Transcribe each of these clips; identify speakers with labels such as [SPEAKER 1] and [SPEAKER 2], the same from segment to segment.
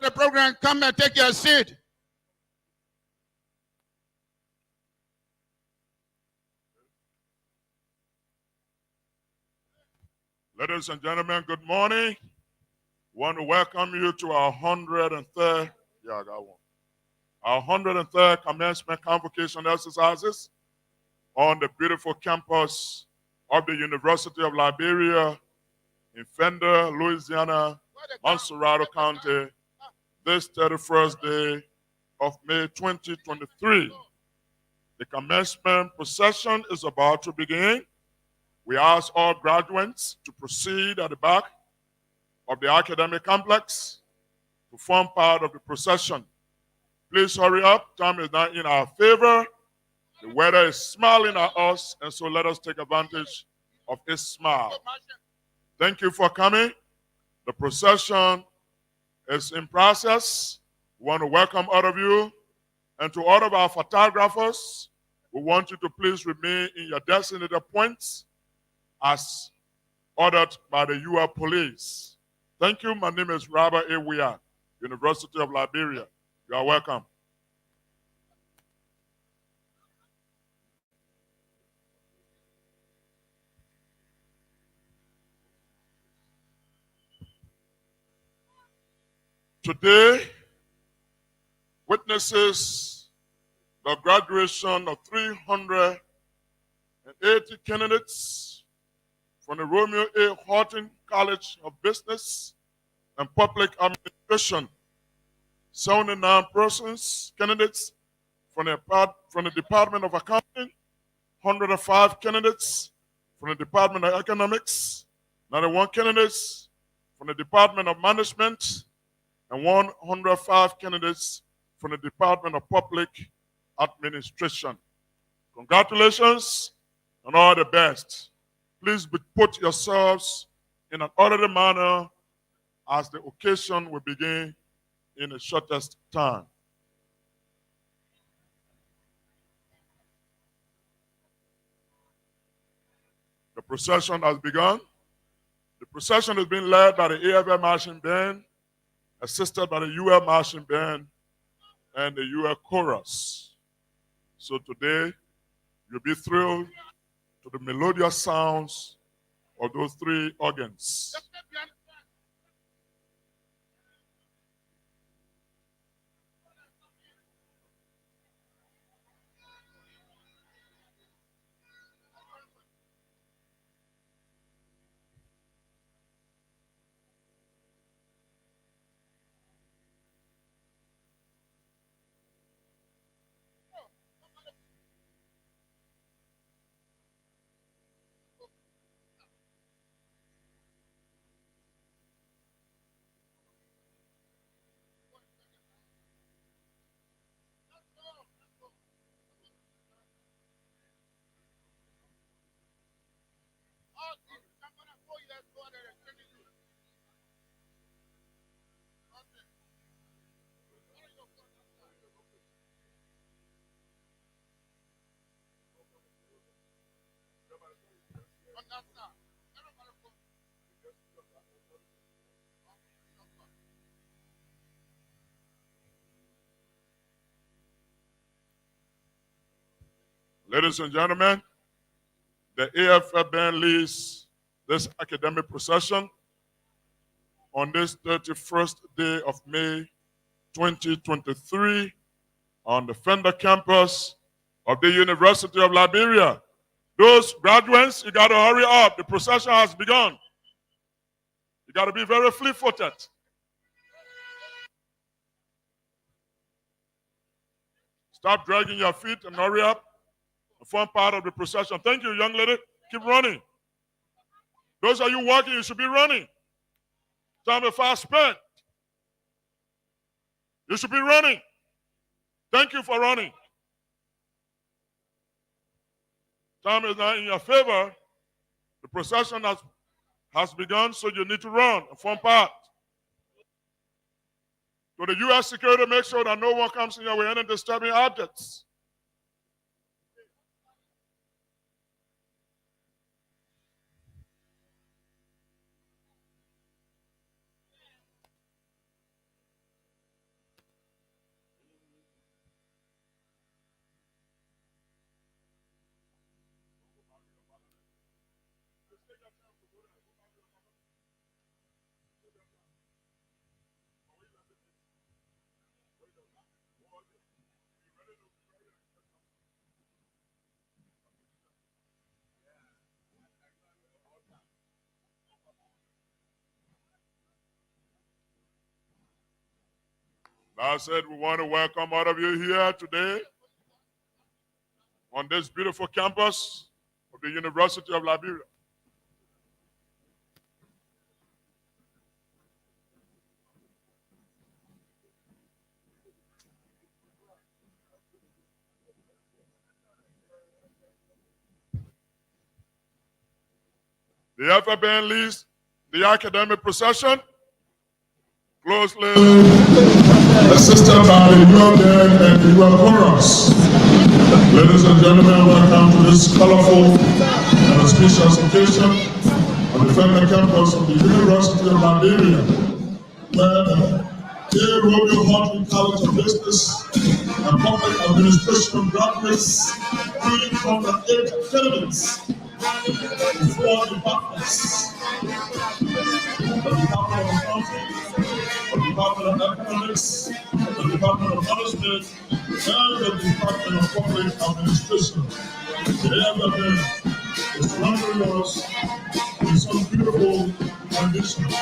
[SPEAKER 1] the program, come and take your seat.
[SPEAKER 2] Ladies and gentlemen, good morning. We want to welcome you to our 103rd, our 103rd Commencement Convocation exercises on the beautiful campus of the University of Liberia in Fendall, Louisiana, Montserrado County, this 31st day of May 2023. The commencement procession is about to begin. We ask all graduates to proceed at the back of the academic complex to form part of the procession. Please hurry up. Time is not in our favor. The weather is smiling at us, and so let us take advantage of its smile. Thank you for coming. The procession is in process. We want to welcome all of you. And to all of our photographers, we want you to please remain in your designated points as ordered by the UL Police. Thank you. My name is Robert A. Weah, University of Liberia. You are welcome. Today witnesses the graduation of 380 candidates from the Romeo A. Horton College of Business and Public Administration. 79 persons, candidates from the Department of Accounting, 105 candidates from the Department of Economics, 91 candidates from the Department of Management, and 105 candidates from the Department of Public Administration. Congratulations and all the best. Please put yourselves in an orderly manner as the occasion will begin in the shortest time. The procession has begun. The procession is being led by the AFL Marching Band, assisted by the UL Marching Band and the UL Chorus. So today, you'll be thrilled to the melodious sounds of those three organs. Ladies and gentlemen, the AFL band leads this academic procession on this 31st day of May 2023 on the Fendall campus of the University of Liberia. Those graduates, you got to hurry up. The procession has begun. You got to be very fleet-footed. Stop dragging your feet and hurry up. Form part of the procession. Thank you, young lady. Keep running. Those of you walking, you should be running. Time is fast spent. You should be running. Thank you for running. Time is not in your favor. The procession has begun, so you need to run and form part. So the U.S. security, make sure that no one comes in here with any disturbing objects. I said we want to welcome all of you here today on this beautiful campus of the University of Liberia. The FFN leads the academic procession, closely assisted by the UFN and the UFN. Ladies and gentlemen, welcome to this colorful and auspicious occasion on the Fendall campus of the University of Liberia, where the Romeo Horton College of Business and Public Administration graduates bring from the 8 academies, 4 departments, the Department of Accounting, the Department of Economics, the Department of Management, and the Department of Public Administration. The FFN is rendering us in some beautiful conditions.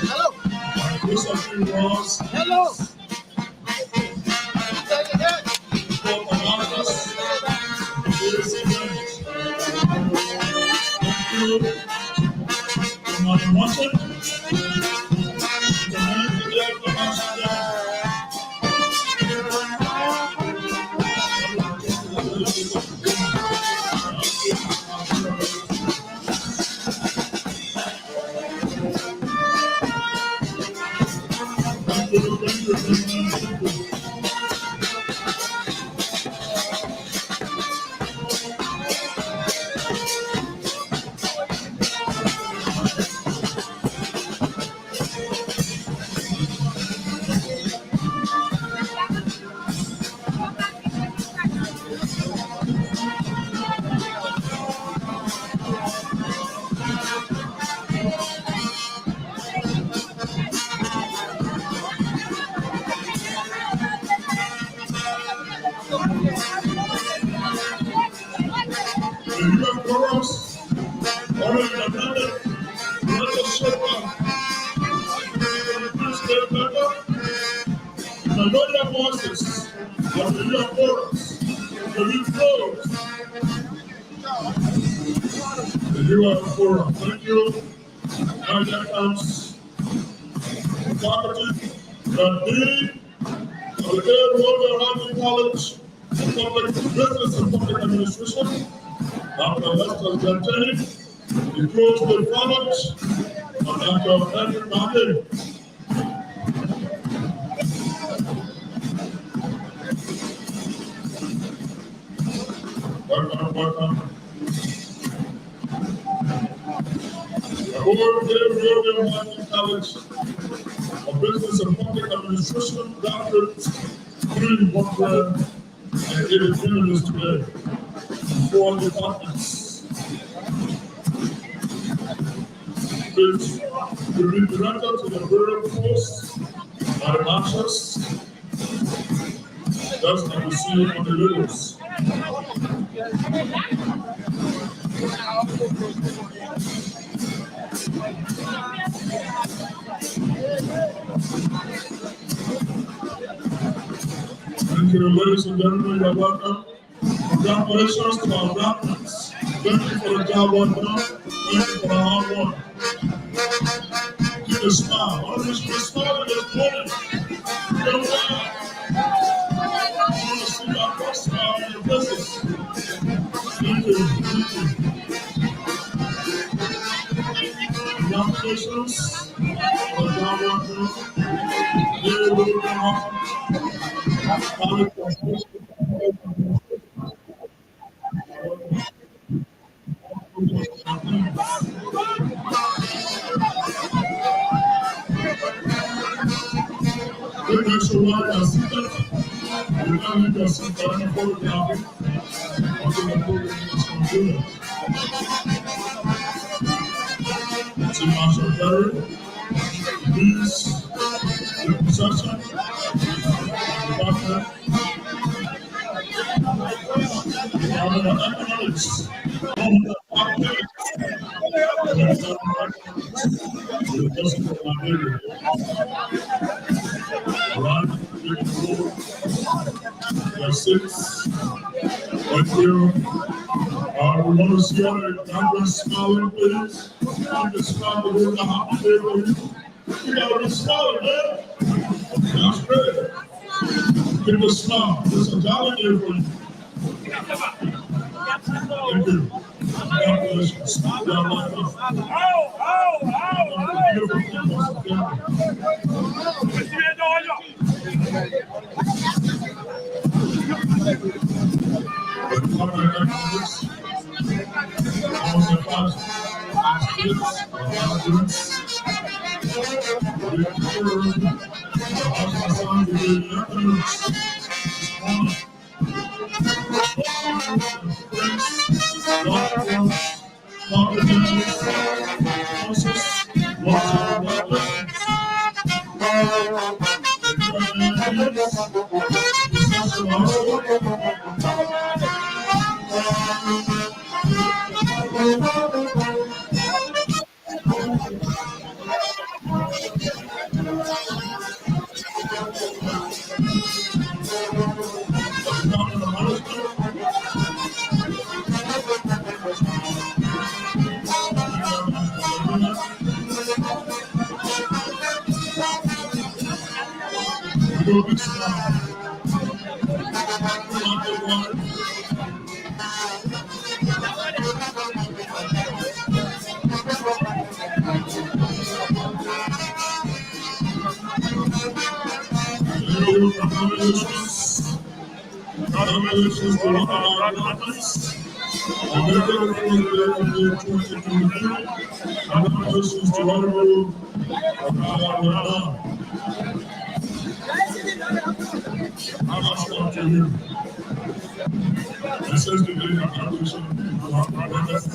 [SPEAKER 3] Hello.
[SPEAKER 2] This actually was
[SPEAKER 3] Hello.
[SPEAKER 2] this event. Thank you. Good morning, Montserrado. Thank you. Now here comes the faculty, the dean of the Romeo Horton College of Public Business and Public Administration, Dr. Lester Gentini, the closely followed by Dr. Halakehmeni. Welcome. The Romeo Horton College of Business and Public Administration graduates 380 units today, 4 departments. Which will be directed to the burial post by the marchers, just like you see on the videos. Thank you, ladies and gentlemen, you're welcome. Congratulations to our graduates. Thank you for the job well done. Thank you for the hard work. Keep a smile. All of us keep smiling this morning. Don't laugh. I want to see that first smile on your faces. Thank you. Congratulations for the job well done. Very well done. Please, the procession, economics. Thank you. We want to see all the Congress smiling, please. You can smile with the holiday for you. You got to be smiling, man. That's great. Give a smile. There's a dollar here for you. Thank you. God bless you. Smile down like that. Congratulations to our brothers. Congratulations to Romeo. To you. This is the day of graduation of our brothers.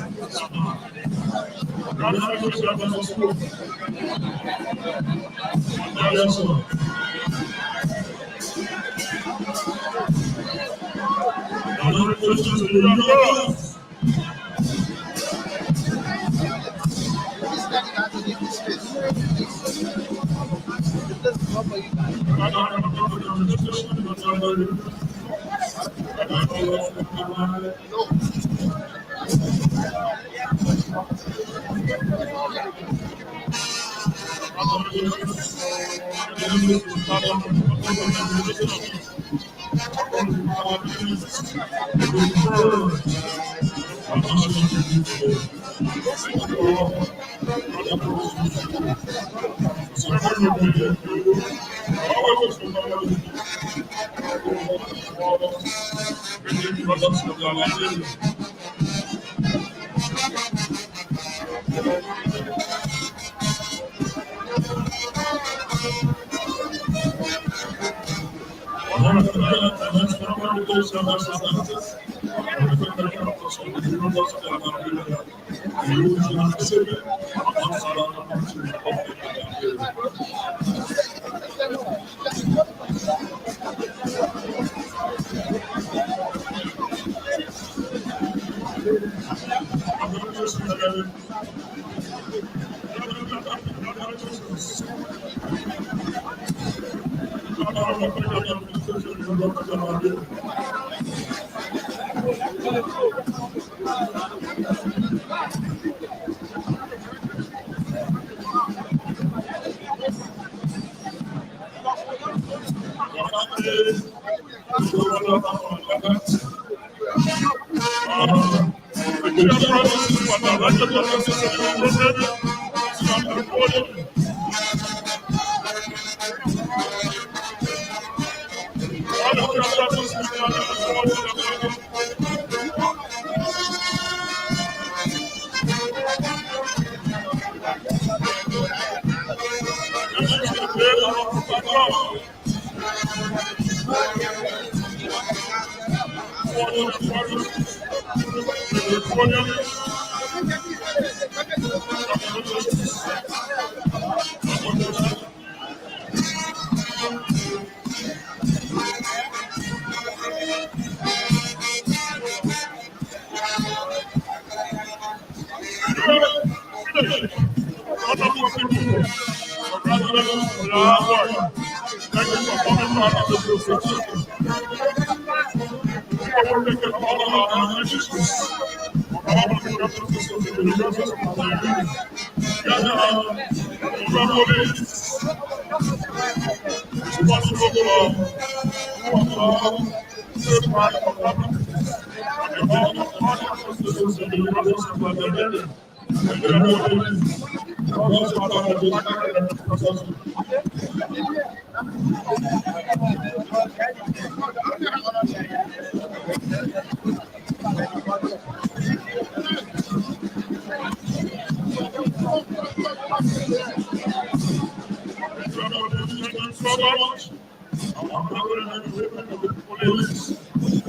[SPEAKER 2] Congratulations to our school. Yes, sir. Congratulations to your brothers.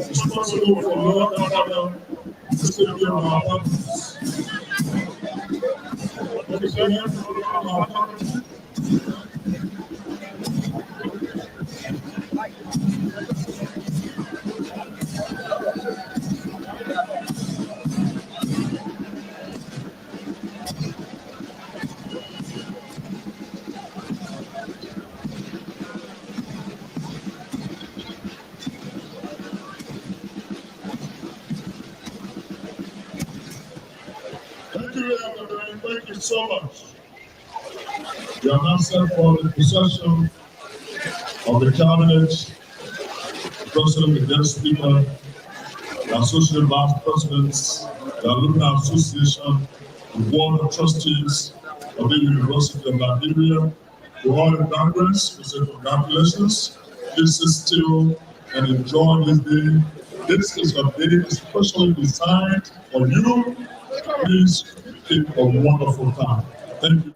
[SPEAKER 2] Responsible for law and order, safety of our families. Thank you so much. We are now set for the possession of the cabinet, the president, the guest speaker, the associate vice presidents, the alumni association, the board of trustees of the University of Liberia. To all the graduates, we say congratulations. This is still and enjoy this day. This is a day especially designed for you. Please take a wonderful time. Thank you.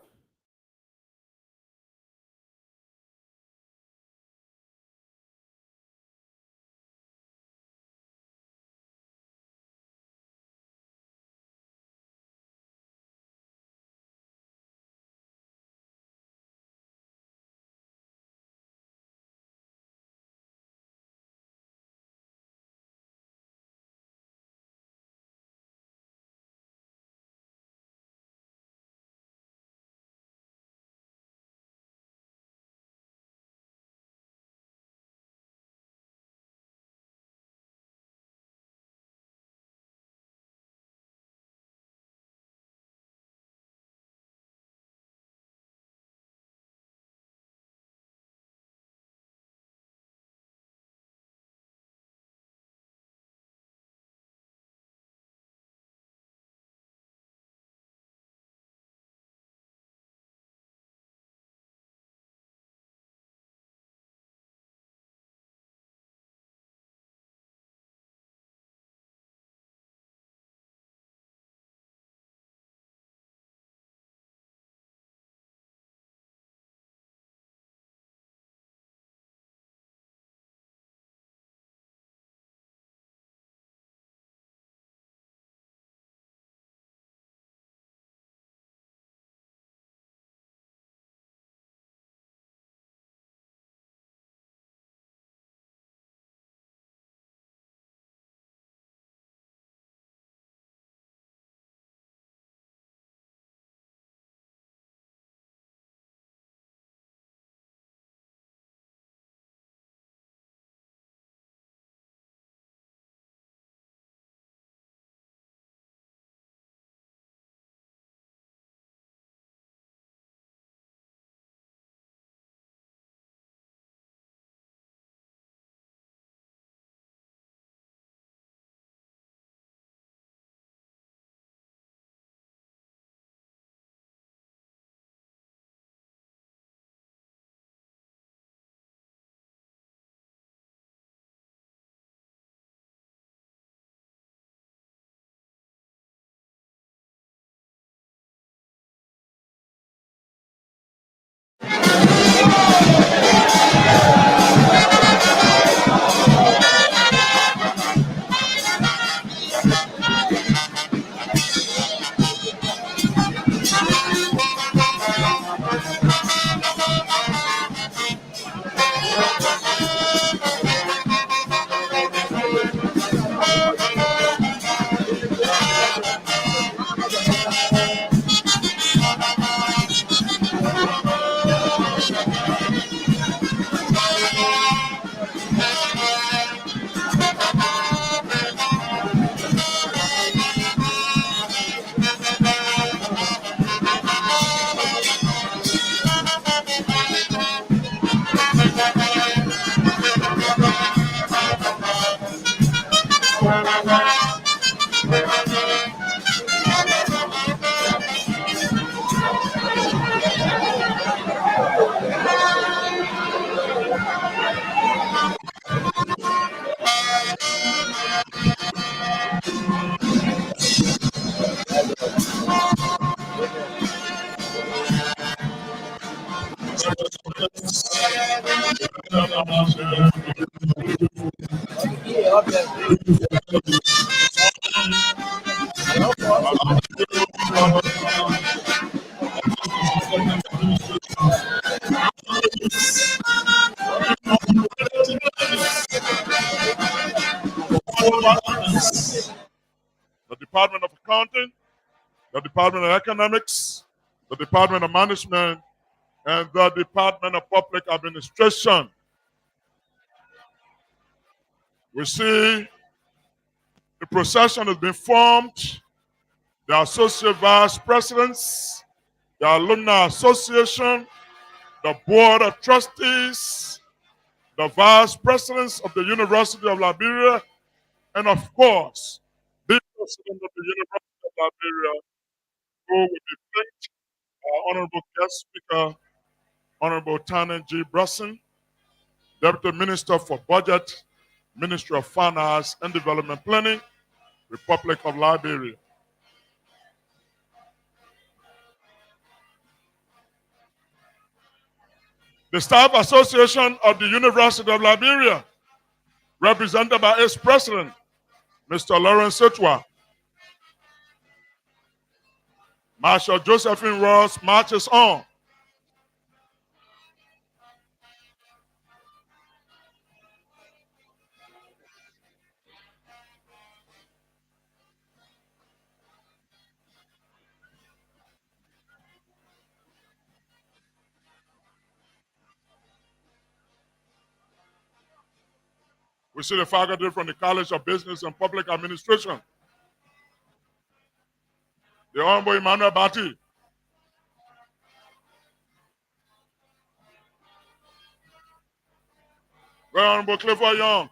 [SPEAKER 2] The Department of Accounting, the Department of Economics, the Department of Management, and the Department of Public Administration. We see the procession has been formed, the associate vice presidents, the alumni association, the board of trustees, the vice presidents of the University of Liberia, and of course, the president of the University of Liberia, who will be thanked, our honorable guest speaker, Honorable Tannen G. Brusson, Deputy Minister for Budget, Ministry of Finance and Development Planning, Republic of Liberia. The Staff Association of the University of Liberia, represented by its president, Mr. Lawrence Sitwa. Marshal Josephine Ross marches on. We see the faculty from the College of Business and Public Administration. The Honorable Emmanuel Bati. Very Honorable Clifford Young.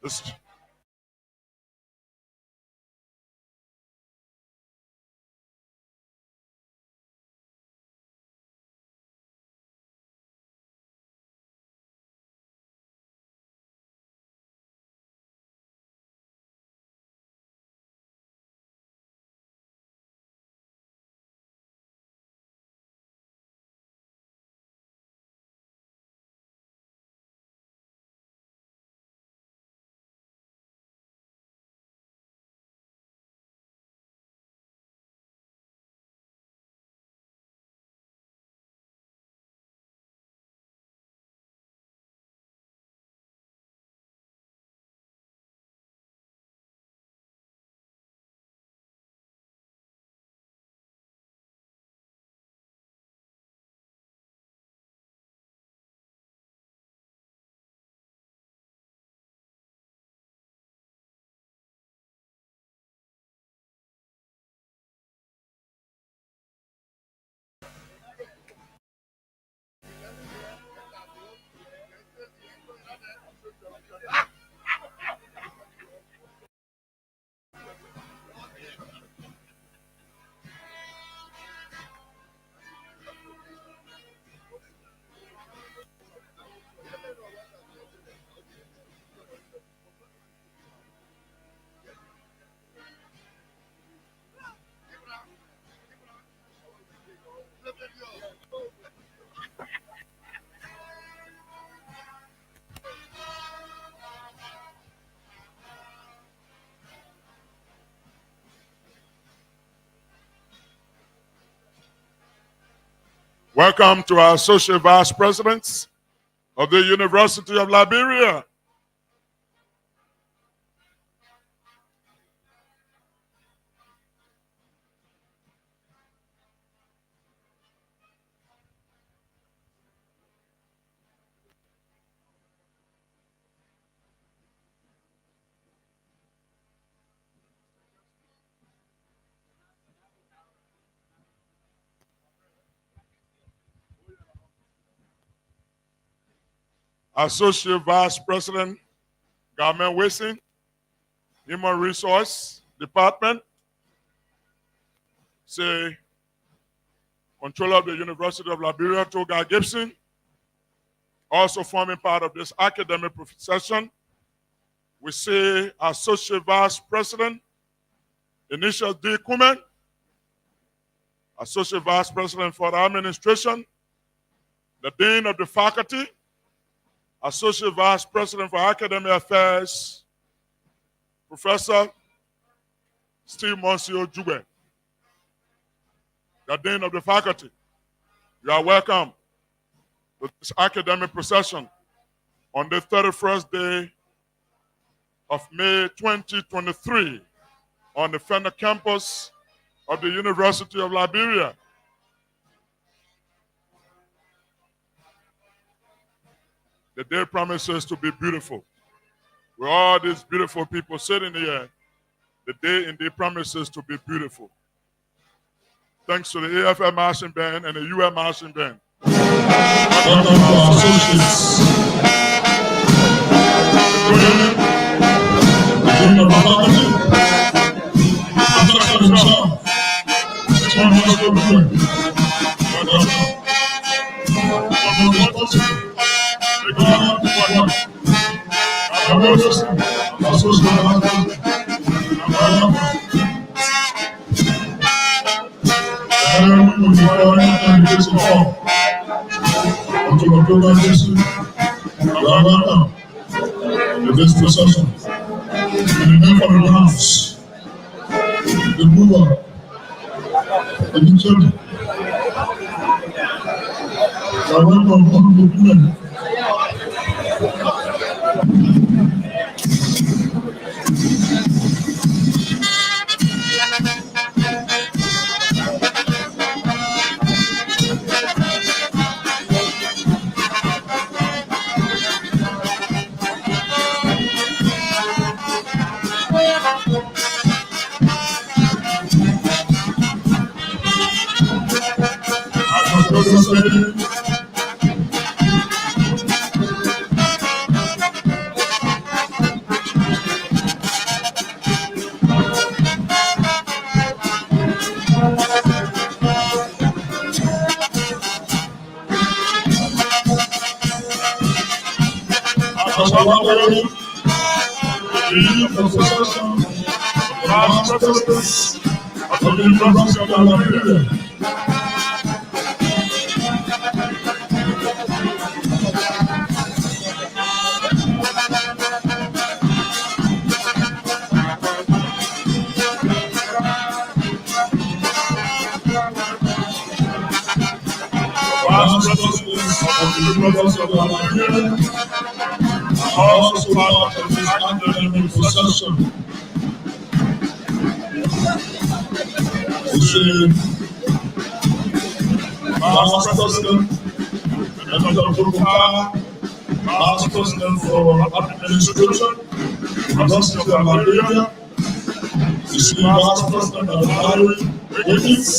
[SPEAKER 2] This Welcome to our Associate Vice Presidents of the University of Liberia. Associate Vice President, Government Wasting, Human Resource Department, say, Controller of the University of Liberia, Toga Gibson, also forming part of this academic session. We say Associate Vice President, Initial D. Kumen, Associate Vice President for the Administration, the Dean of the Faculty, Associate Vice President for Academic Affairs, Professor Steve Monsieur Jube, the Dean of the Faculty. You are welcome to this academic procession on the 31st day of May 2023 on the Fendall campus of the University of Liberia. The day promises to be beautiful. With all these beautiful people sitting here, the day indeed promises to be beautiful. Thanks to the AFL Marching Band and the UM Marching Band. Welcome to our associates. This procession, in the name of the house, the mover, the children, the welcome of the women. Also part of this academic procession. Master President, Master President for Administration, University of Liberia, Master President of Highway Ratings,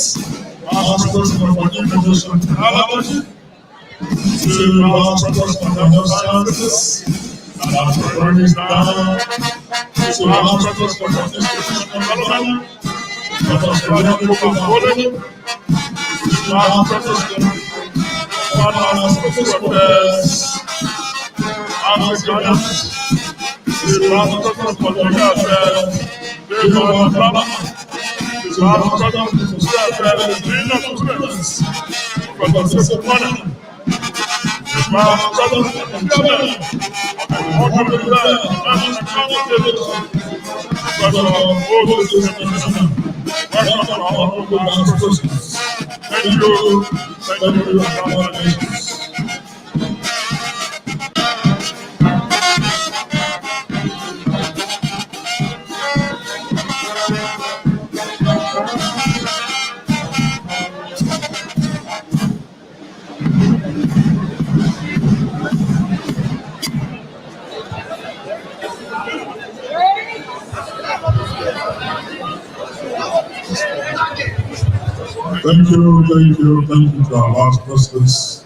[SPEAKER 2] Master President for Information Technology, Master President of Health Sciences, Master President of Master President of Institutional Development, Master President of Master President of Finance Affairs, Master President of Political Affairs, Master President of Welcome to our humble processes. Thank you. Thank you. Congratulations. Thank you to our last presidents.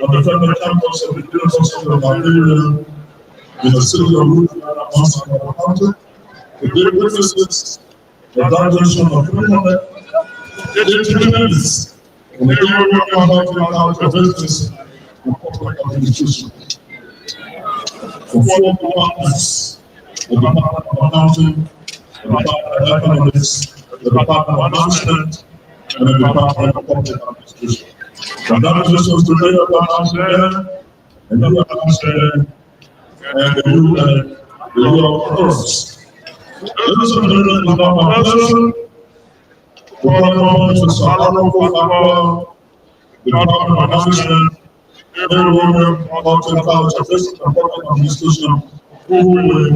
[SPEAKER 4] On the federal campus of the University of Liberia, in the city of Montserrado, the great witnesses, the graduation of 380 minutes in the European business and public administration. For 4 departments, the Department of Accounting, the Department of Economics, the Department of Management, and the Department of Public Administration. Congratulations to the Ambassador, and the Ambassador, and the UN, First. Ladies and gentlemen, it's now my pleasure to welcome Mr. Halakehmeni, the Department of Management, Romeo, Horton College of Business and Public Administration, who will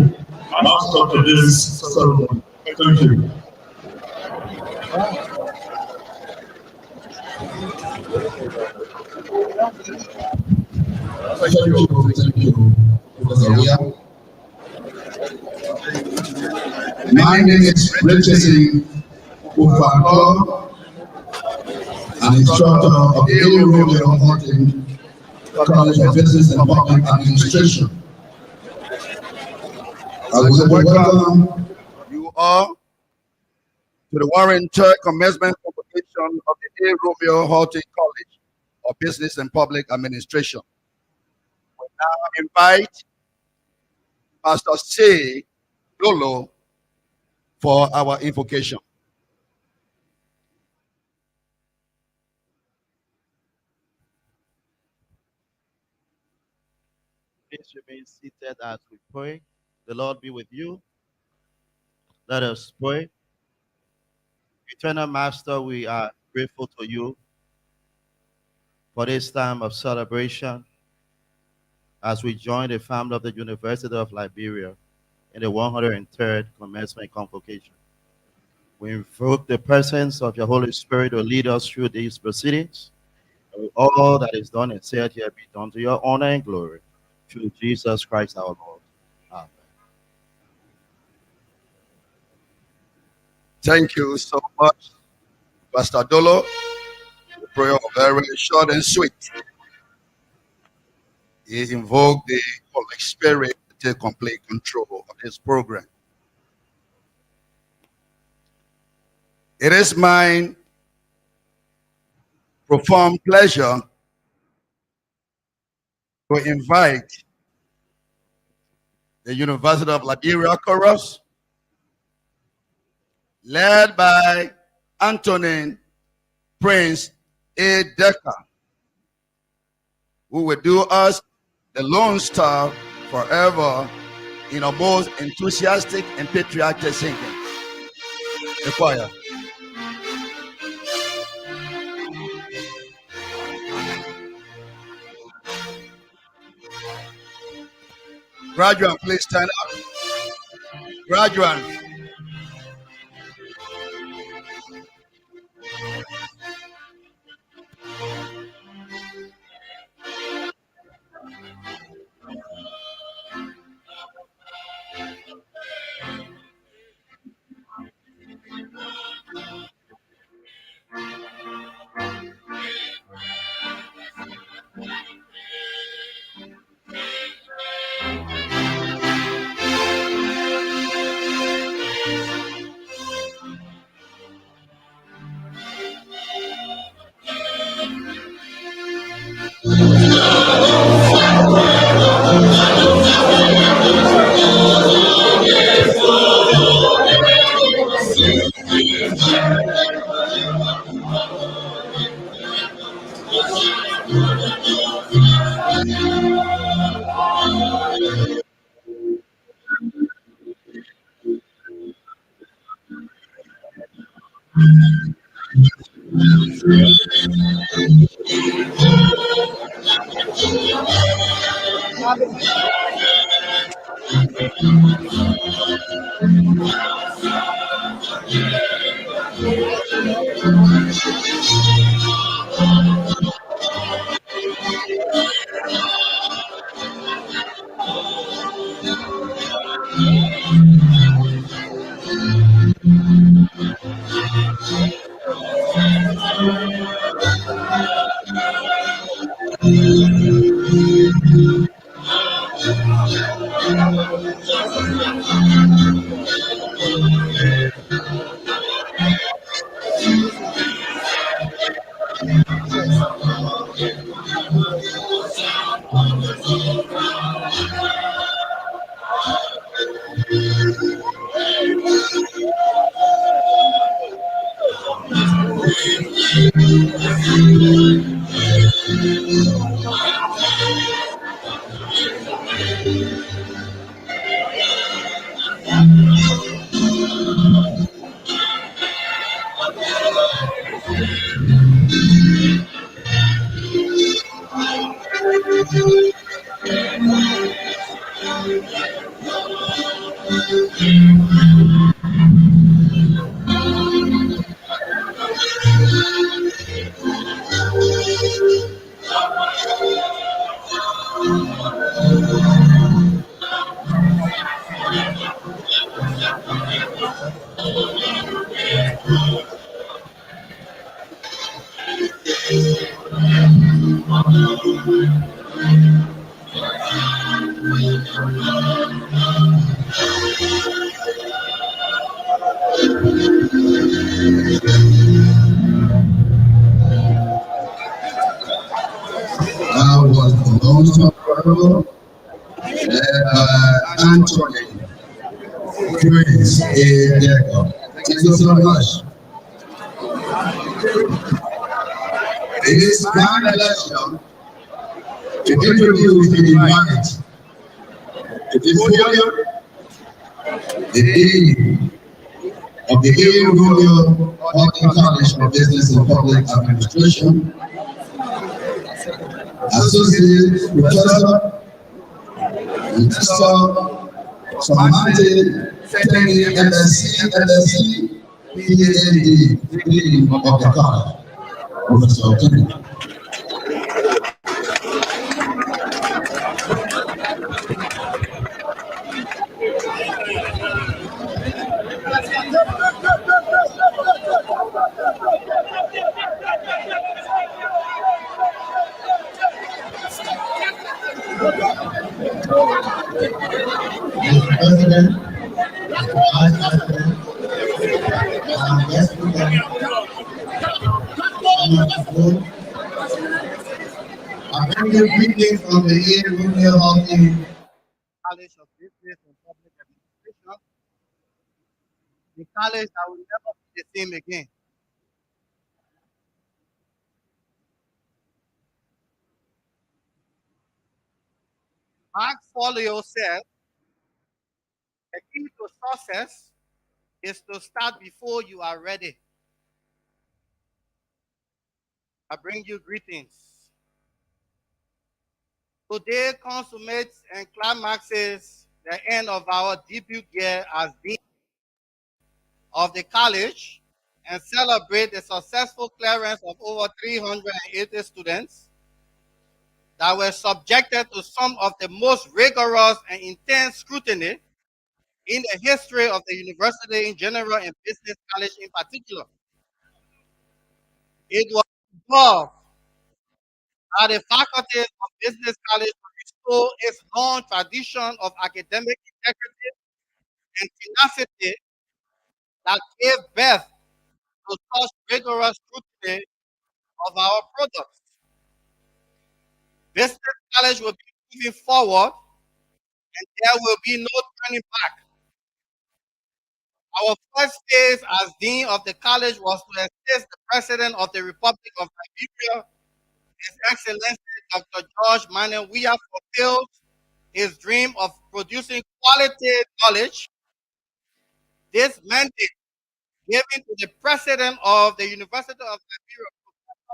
[SPEAKER 4] master today's ceremony. Thank you.
[SPEAKER 5] Thank you, Professor Ria. My name is Richard Ufako, an instructor of the Romeo Horton College of Business and Public Administration. I would welcome
[SPEAKER 6] you all
[SPEAKER 5] to the 103rd Commencement Convocation of the A. Romeo Horton College of Business and Public Administration. We now invite Pastor C. Dolo for our invocation.
[SPEAKER 6] Please remain seated as we pray. The Lord be with you. Let us pray. Eternal Master, we are grateful to you for this time of celebration as we join the family of the University of Liberia in the 103rd Commencement Convocation. We invoke the presence of your Holy Spirit to lead us through these proceedings. And all that is done and said here be done to your honor and glory. Through Jesus Christ our Lord. Amen.
[SPEAKER 5] Thank you so much, Pastor Dolo. The prayer was very short and sweet. He invoked the Holy Spirit to take complete control of this program. It is my profound pleasure to invite the University of Liberia Chorus, led by Antonin Prince A. Decker, who will do us the Lone Star Forever in a most enthusiastic and patriotic singing. The choir. Graduate, please stand up. Graduate. Montserrado, Anthony, Prince, thank you so much. It is my pleasure to introduce the invite, the podium, the Dean of the Romeo Horton College for Business and Public Administration, Associate Professor, Samantha, Fendall, MSc, PhD, Dean of the college, Professor Horton. Mr. President, Mr. Vice President, guest speaker, I bring you greetings from the Romeo Horton College of Business and Public Administration, the college that will never be the same again. Mark Folio said, the key to success is to start before you are ready. I bring you greetings. Today consummates and climaxes the end of our debut year as Dean of the college and celebrate the successful clearance of over 380 students that were subjected to some of the most rigorous and intense scrutiny in the history of the university in general and business college in particular. It was resolved by the faculty of business college to restore its long tradition of academic integrity and tenacity that gave birth to such rigorous scrutiny of our products. Business college will be moving forward and there will be no turning back. Our first phase as Dean of the college was to assist the President of the Republic of Liberia, His Excellency Dr. George Manuel Weah, fulfilled his dream of producing quality knowledge. This mandate given to the President of the University of Liberia, Professor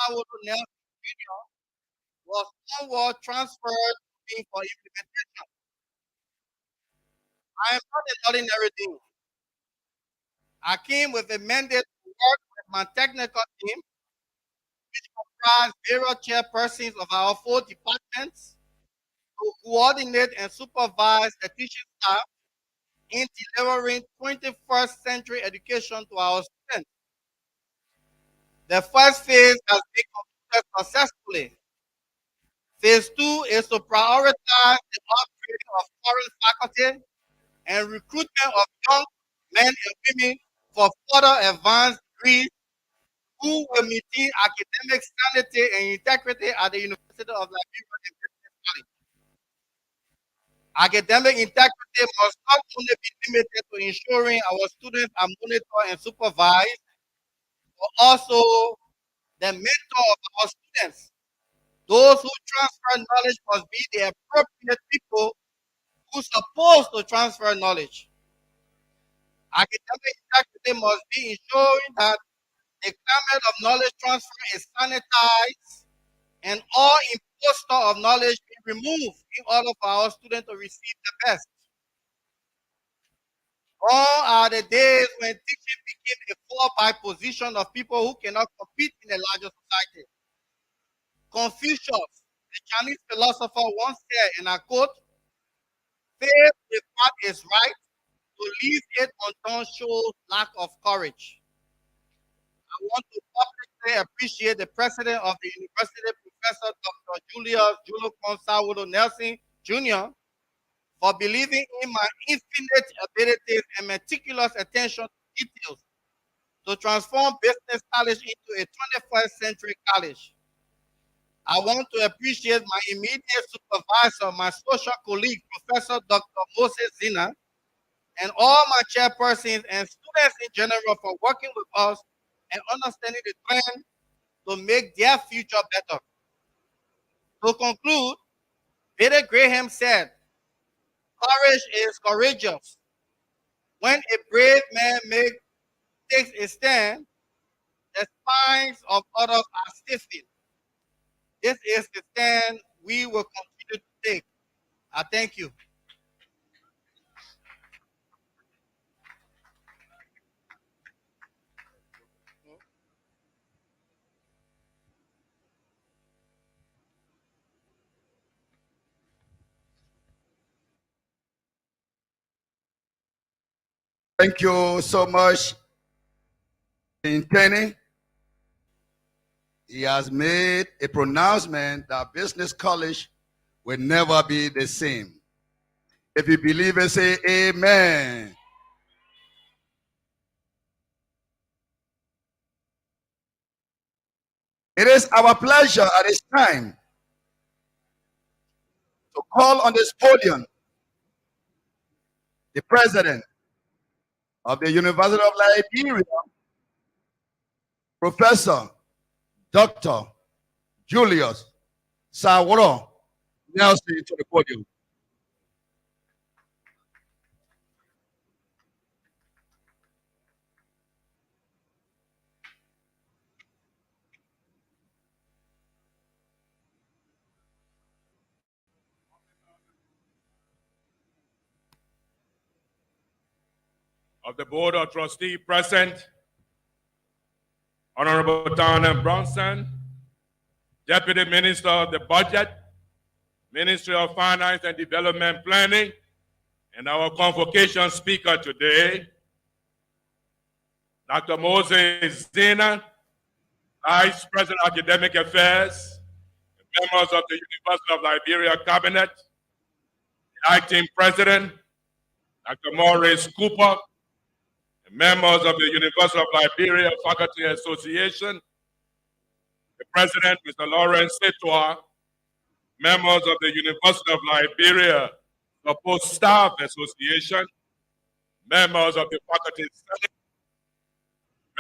[SPEAKER 5] Dr. Nelson Jr., was onward transferred to me for implementation. I am not an ordinary Dean. I came with a mandate to work with my technical team, which comprised various chairpersons of our 4 departments, to coordinate and supervise the teaching staff in delivering 21st century education to our students. The first phase has been completed successfully. Phase 2 is to prioritize the upgrading of current faculty and recruitment of young men and women for further advanced degrees who will maintain academic sanity and integrity at the University of Liberia and Business College. Academic integrity must not only be limited to ensuring our students are monitored and supervised, but also the mentor of our students. Those who transfer knowledge must be the appropriate people who are supposed to transfer knowledge. Academic integrity must be ensuring that the climate of knowledge transfer is sanitized and all impostor of knowledge be removed in order for our students to receive the best. All are the days when teaching became a fallback position of people who cannot compete in a larger society. Confucius, the Chinese philosopher, once said, and I quote, "Faith with what is right, to leave it undone shows lack of courage." I want to publicly appreciate the President of the University, Professor Dr. Julius Julo Nelson Jr., for believing in my infinite abilities and meticulous attention to details to transform business college into a 21st century college.
[SPEAKER 3] I want to appreciate my immediate supervisor, my social colleague, Professor Dr. Moses Zina, and all my chairpersons and students in general for working with us and understanding the trend to make their future better. To conclude, Billy Graham said, "Courage is courageous. When a brave man takes a stand, the spines of others are stiffened. This is the stand we will continue to take." I thank you.
[SPEAKER 5] Thank you so much, Kenny. He has made a pronouncement that business college will never be the same. If you believe it, say amen. It is our pleasure at this time to call on this podium the president of the University of Liberia, Professor Dr. Julius Saworo Nelson, to the podium.
[SPEAKER 7] Of the Board of Trustees present, Honorable Tana Bronson, Deputy Minister of the Budget, Ministry of Finance and Development Planning, and our convocation speaker today, Dr. Moses Zina, Vice President of Academic Affairs, members of the University of Liberia Cabinet, the Acting President, Dr. Maurice Cooper, members of the University of Liberia Faculty Association, the President, Mr. Lawrence Setoa, members of the University of Liberia Support Staff Association, members of the Faculty Senate,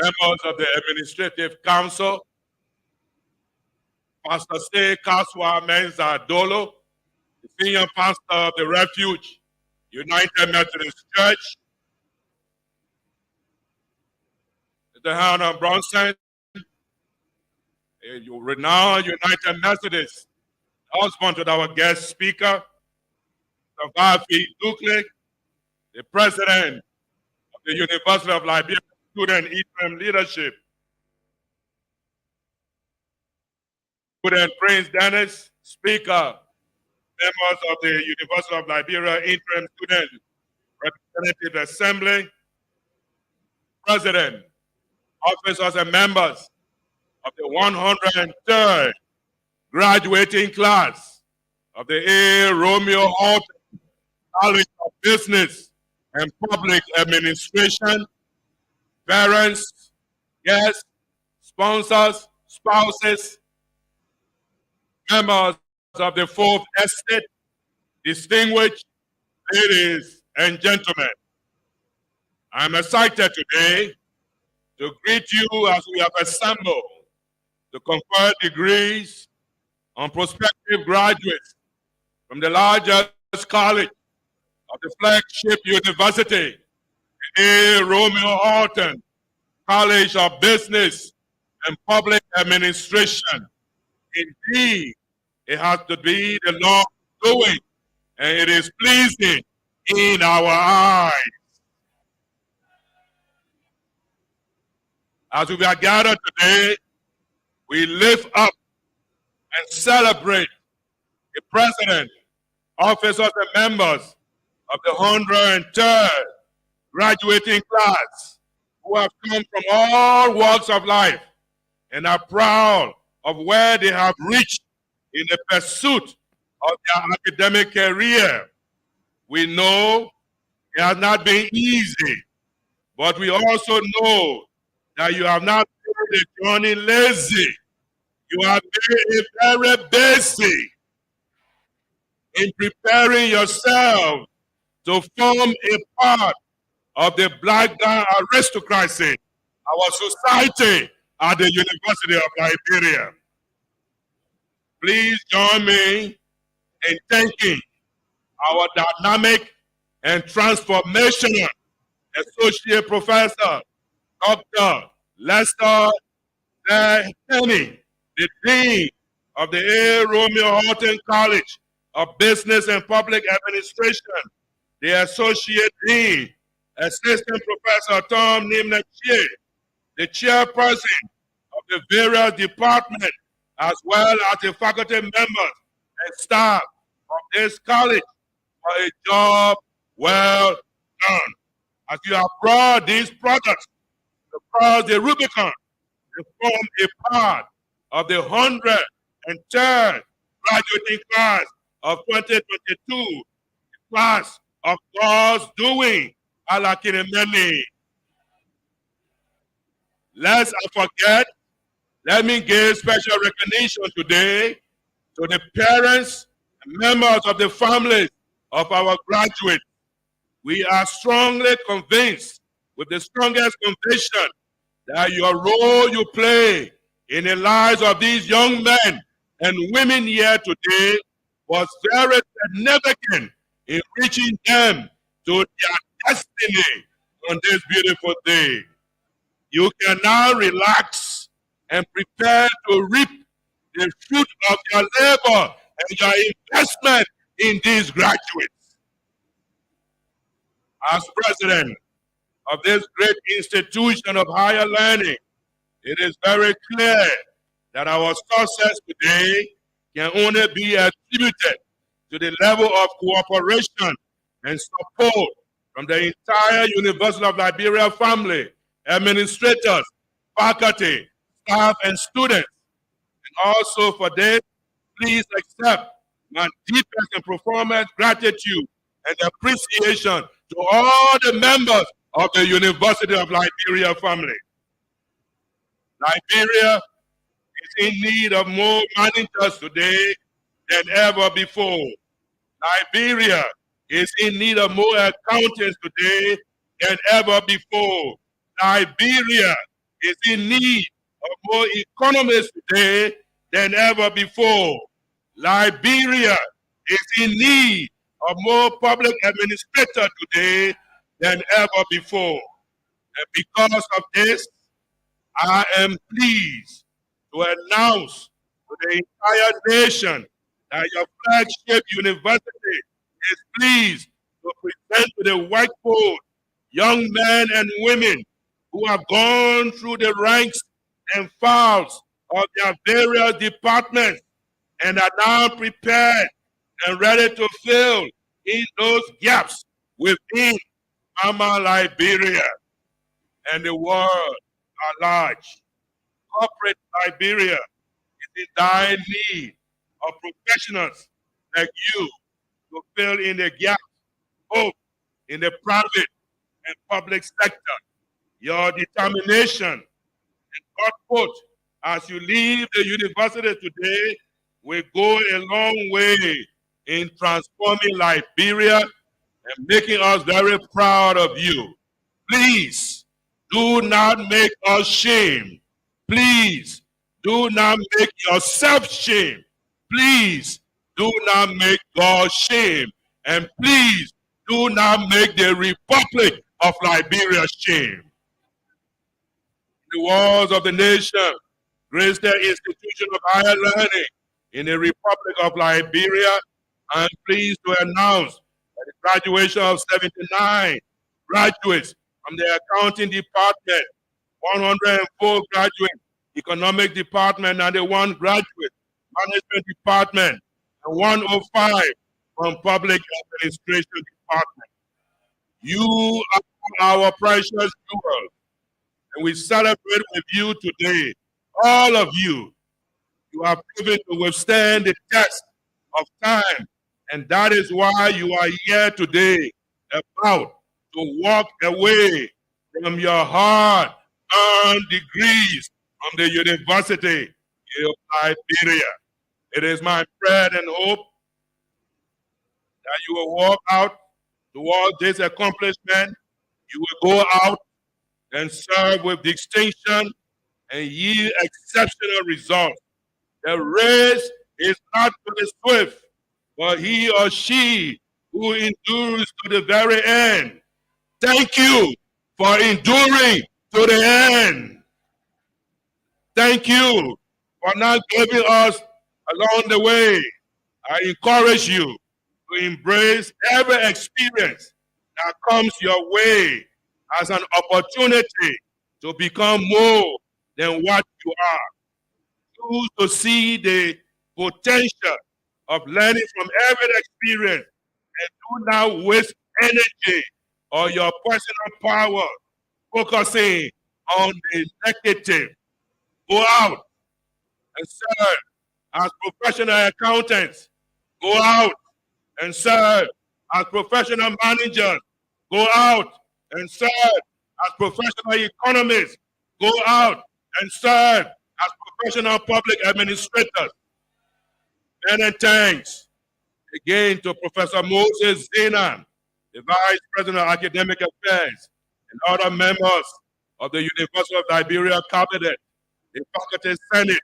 [SPEAKER 7] members of the Administrative Council, Pastor C. Kaswa Menza Dolo, the Senior Pastor of the Refuge United Methodist Church, Mr. Hannah Bronson, a renowned United Methodist, husband to our guest speaker, Mr. Vafi Dukle, the President of the University of Liberia Student Interim Leadership, Student Prince Dennis, Speaker, members of the University of Liberia Interim Student Representative Assembly, President, officers and members of the 103rd graduating class of the A. Romeo Horton College of Business and Public Administration, parents, guests, sponsors, spouses, members of the Fourth Estate, distinguished ladies and gentlemen. I'm excited today to greet you as we have assembled to confer degrees on prospective graduates from the largest college of the flagship university, A. Romeo Horton College of Business and Public Administration. Indeed, it has to be the Lord's doing, and it is pleasing in our eyes. As we are gathered today, we lift up and celebrate the President, officers and members of the 103rd graduating class who have come from all walks of life and are proud of where they have reached in the pursuit of their academic career. We know it has not been easy, but we also know that you have not made the journey lazy. You have made a very basic in preparing yourself to form a part of the black aristocracy, our society at the University of Liberia. Please join me in thanking our dynamic and transformational Associate Professor, Dr. Lester Halakehmeni, the Dean of the A. Romeo Horton College of Business and Public Administration, the Associate Dean, Assistant Professor Tom Nimnachie, the Chairperson of the various departments, as well as the faculty members and staff of this college for a job well done. As you have brought these products across the Rubicon to form a part of the 103rd graduating class of 2022, the class of God's doing, Halakehmeni. Lest I forget, let me give special recognition today to the parents and members of the families of our graduates. We are strongly convinced, with the strongest conviction, that your role you play in the lives of these young men and women here today was very significant in reaching them to their destiny on this beautiful day. You can now relax and prepare to reap the fruit of your labor and your investment in these graduates. As president of this great institution of higher learning, it is very clear that our success today can only be attributed to the level of cooperation and support from the entire University of Liberia family, administrators, faculty, staff, and students. And also for this, please accept my deepest and profoundest gratitude and appreciation to all the members of the University of Liberia family. Liberia is in need of more managers today than ever before. Liberia is in need of more accountants today than ever before. Liberia is in need of more economists today than ever before. Liberia is in need of more public administrators today than ever before. And because of this, I am pleased to announce to the entire nation that your flagship university is pleased to present to the workforce young men and women who have gone through the ranks and files of their various departments and are now prepared and ready to fill in those gaps within Mama Liberia and the world at large. Corporate Liberia is in dire need of professionals like you to fill in the gaps, both in the private and public sector. Your determination and output as you leave the university today will go a long way in transforming Liberia and making us very proud of you. Please do not make us shame. Please do not make yourself shame. Please do not make God shame. And please do not make the Republic of Liberia shame. In the walls of the nation, greatest institution of higher learning in the Republic of Liberia, I am pleased to announce that the graduation of 79 graduates from the accounting department, 104 graduates, economic department, and 1 graduate, management department, and 105 from public administration department. You are our precious jewels, and we celebrate with you today. All of you, you are proven to withstand the test of time, and that is why you are here today, about to walk away from your hard-earned degrees from the university of Liberia. It is my prayer and hope that you will walk out toward this accomplishment. You will go out and serve with distinction and yield exceptional results. The race is not for the swift, but he or she who endures to the very end. Thank you for enduring to the end. Thank you for not giving us along the way. I encourage you to embrace every experience that comes your way as an opportunity to become more than what you are. Choose to see the potential of learning from every experience and do not waste energy or your personal power focusing on the negative. Go out and serve as professional accountants. Go out and serve as professional managers. Go out and serve as professional economists. Go out and serve as professional public administrators. Many thanks again to Professor Moses Zina, the Vice President of Academic Affairs, and other members of the University of Liberia Cabinet, the Faculty Senate,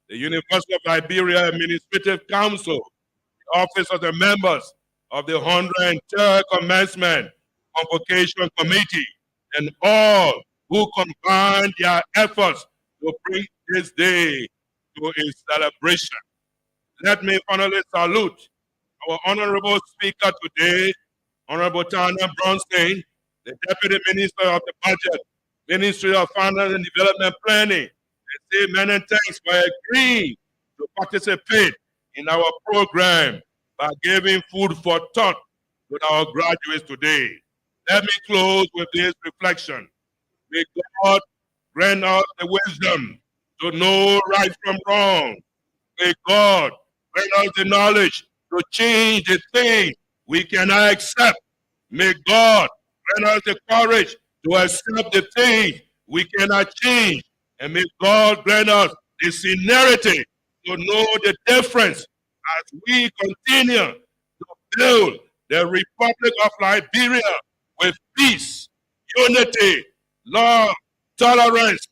[SPEAKER 7] the University of Liberia Administrative Council, the office of the members of the 103rd Commencement Convocation Committee, and all who combined their efforts to bring this day to a celebration. Let me finally salute our honorable speaker today, Honorable Tanya Bronstein, the Deputy Minister of the Budget, Ministry of Finance and Development Planning, and say many thanks for agreeing to participate in our program by giving food for thought to our graduates today. Let me close with this reflection. May God grant us the wisdom to know right from wrong. May God grant us the knowledge to change the thing we cannot accept. May God grant us the courage to accept the things we cannot change. And may God grant us the sincerity to know the difference as we continue to build the Republic of Liberia with peace, unity, love, tolerance,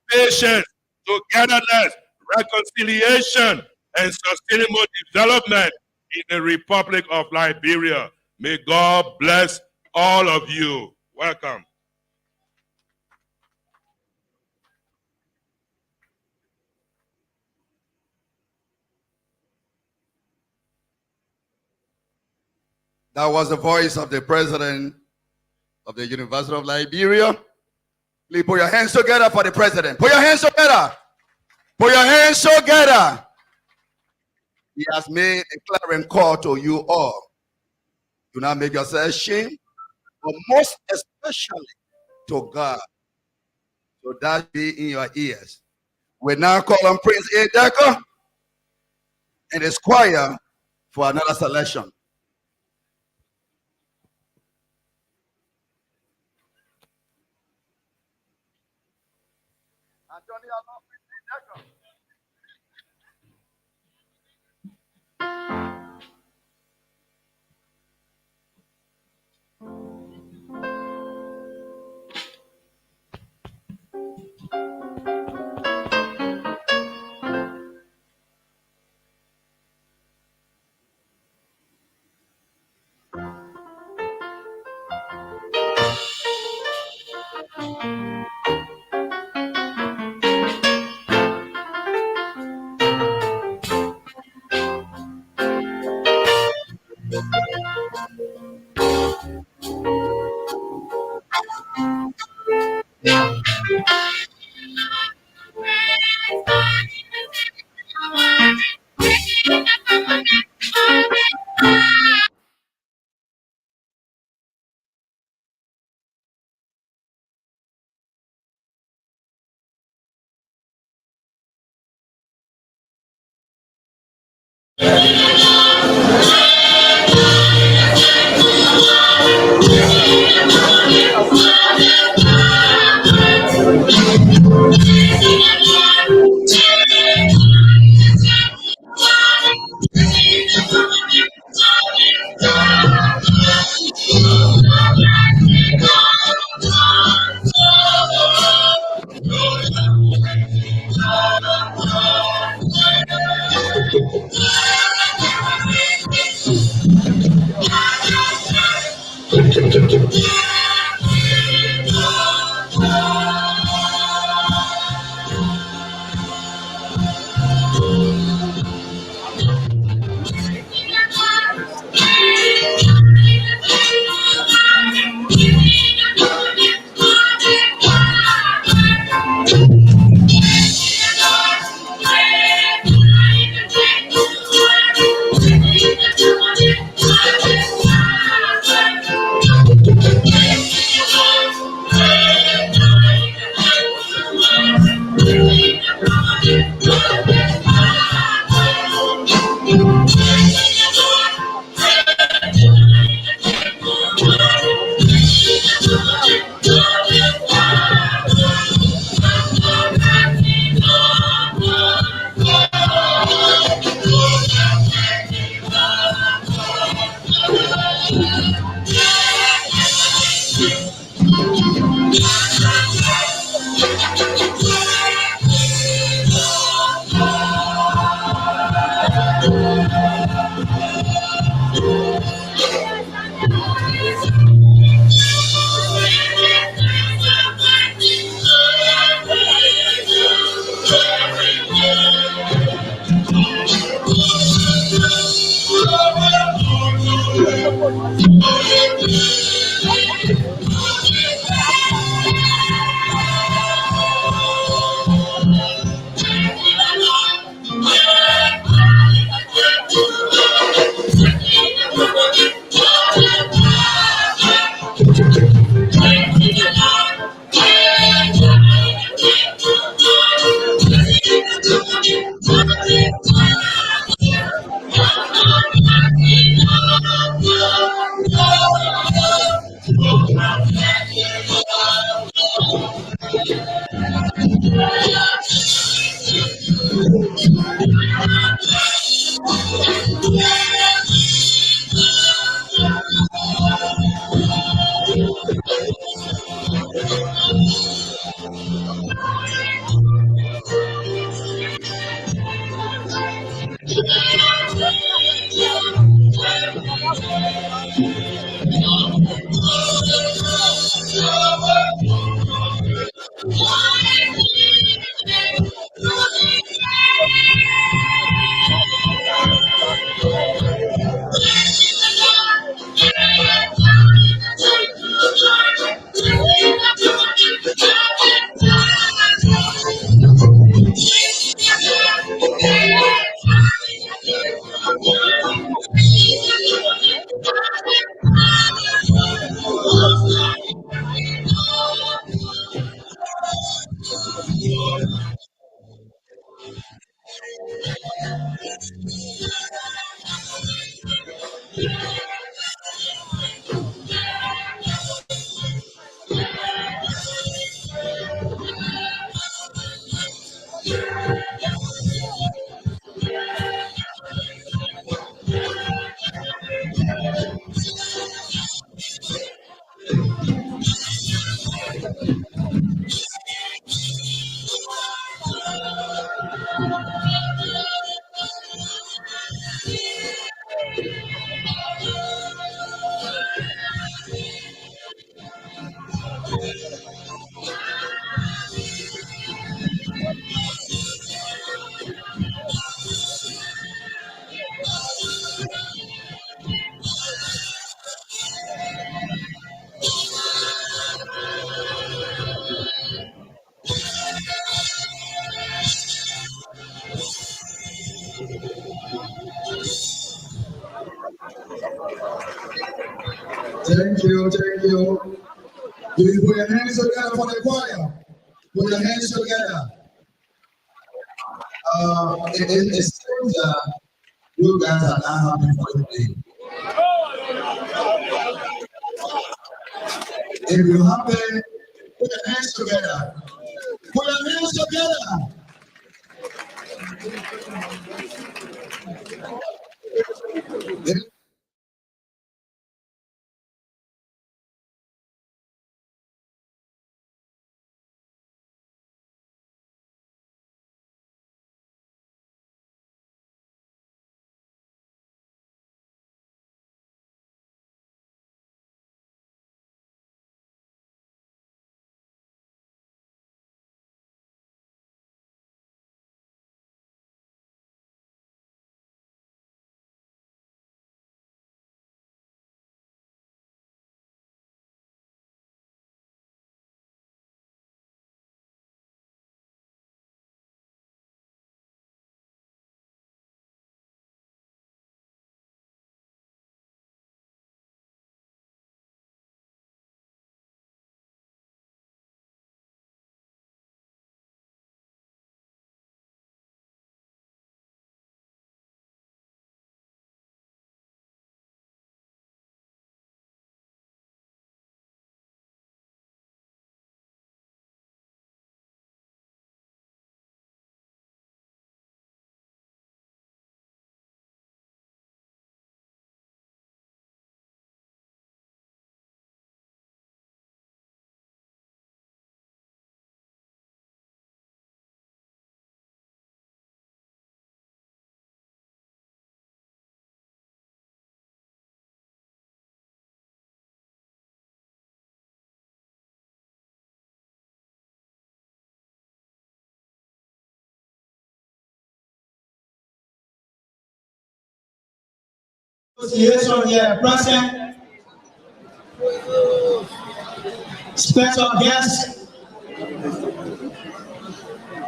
[SPEAKER 7] patience, togetherness, reconciliation, and sustainable development in the Republic of Liberia. May God bless all of you. Welcome.
[SPEAKER 5] That was the voice of the president of the University of Liberia. Please put your hands together for the president. Put your hands together. Put your hands together. He has made a clarion call to you all. Do not make yourself ashamed, but most especially to God. So that be in your ears. We now call on Prince A. Decker and his choir for another selection.
[SPEAKER 4] Thank you, thank you. Will you put your hands together for the choir? Put your hands together. It seems that you guys are not happy for the day. If you're happy, put your hands together. Put your hands together.
[SPEAKER 8] Association here present. special guests,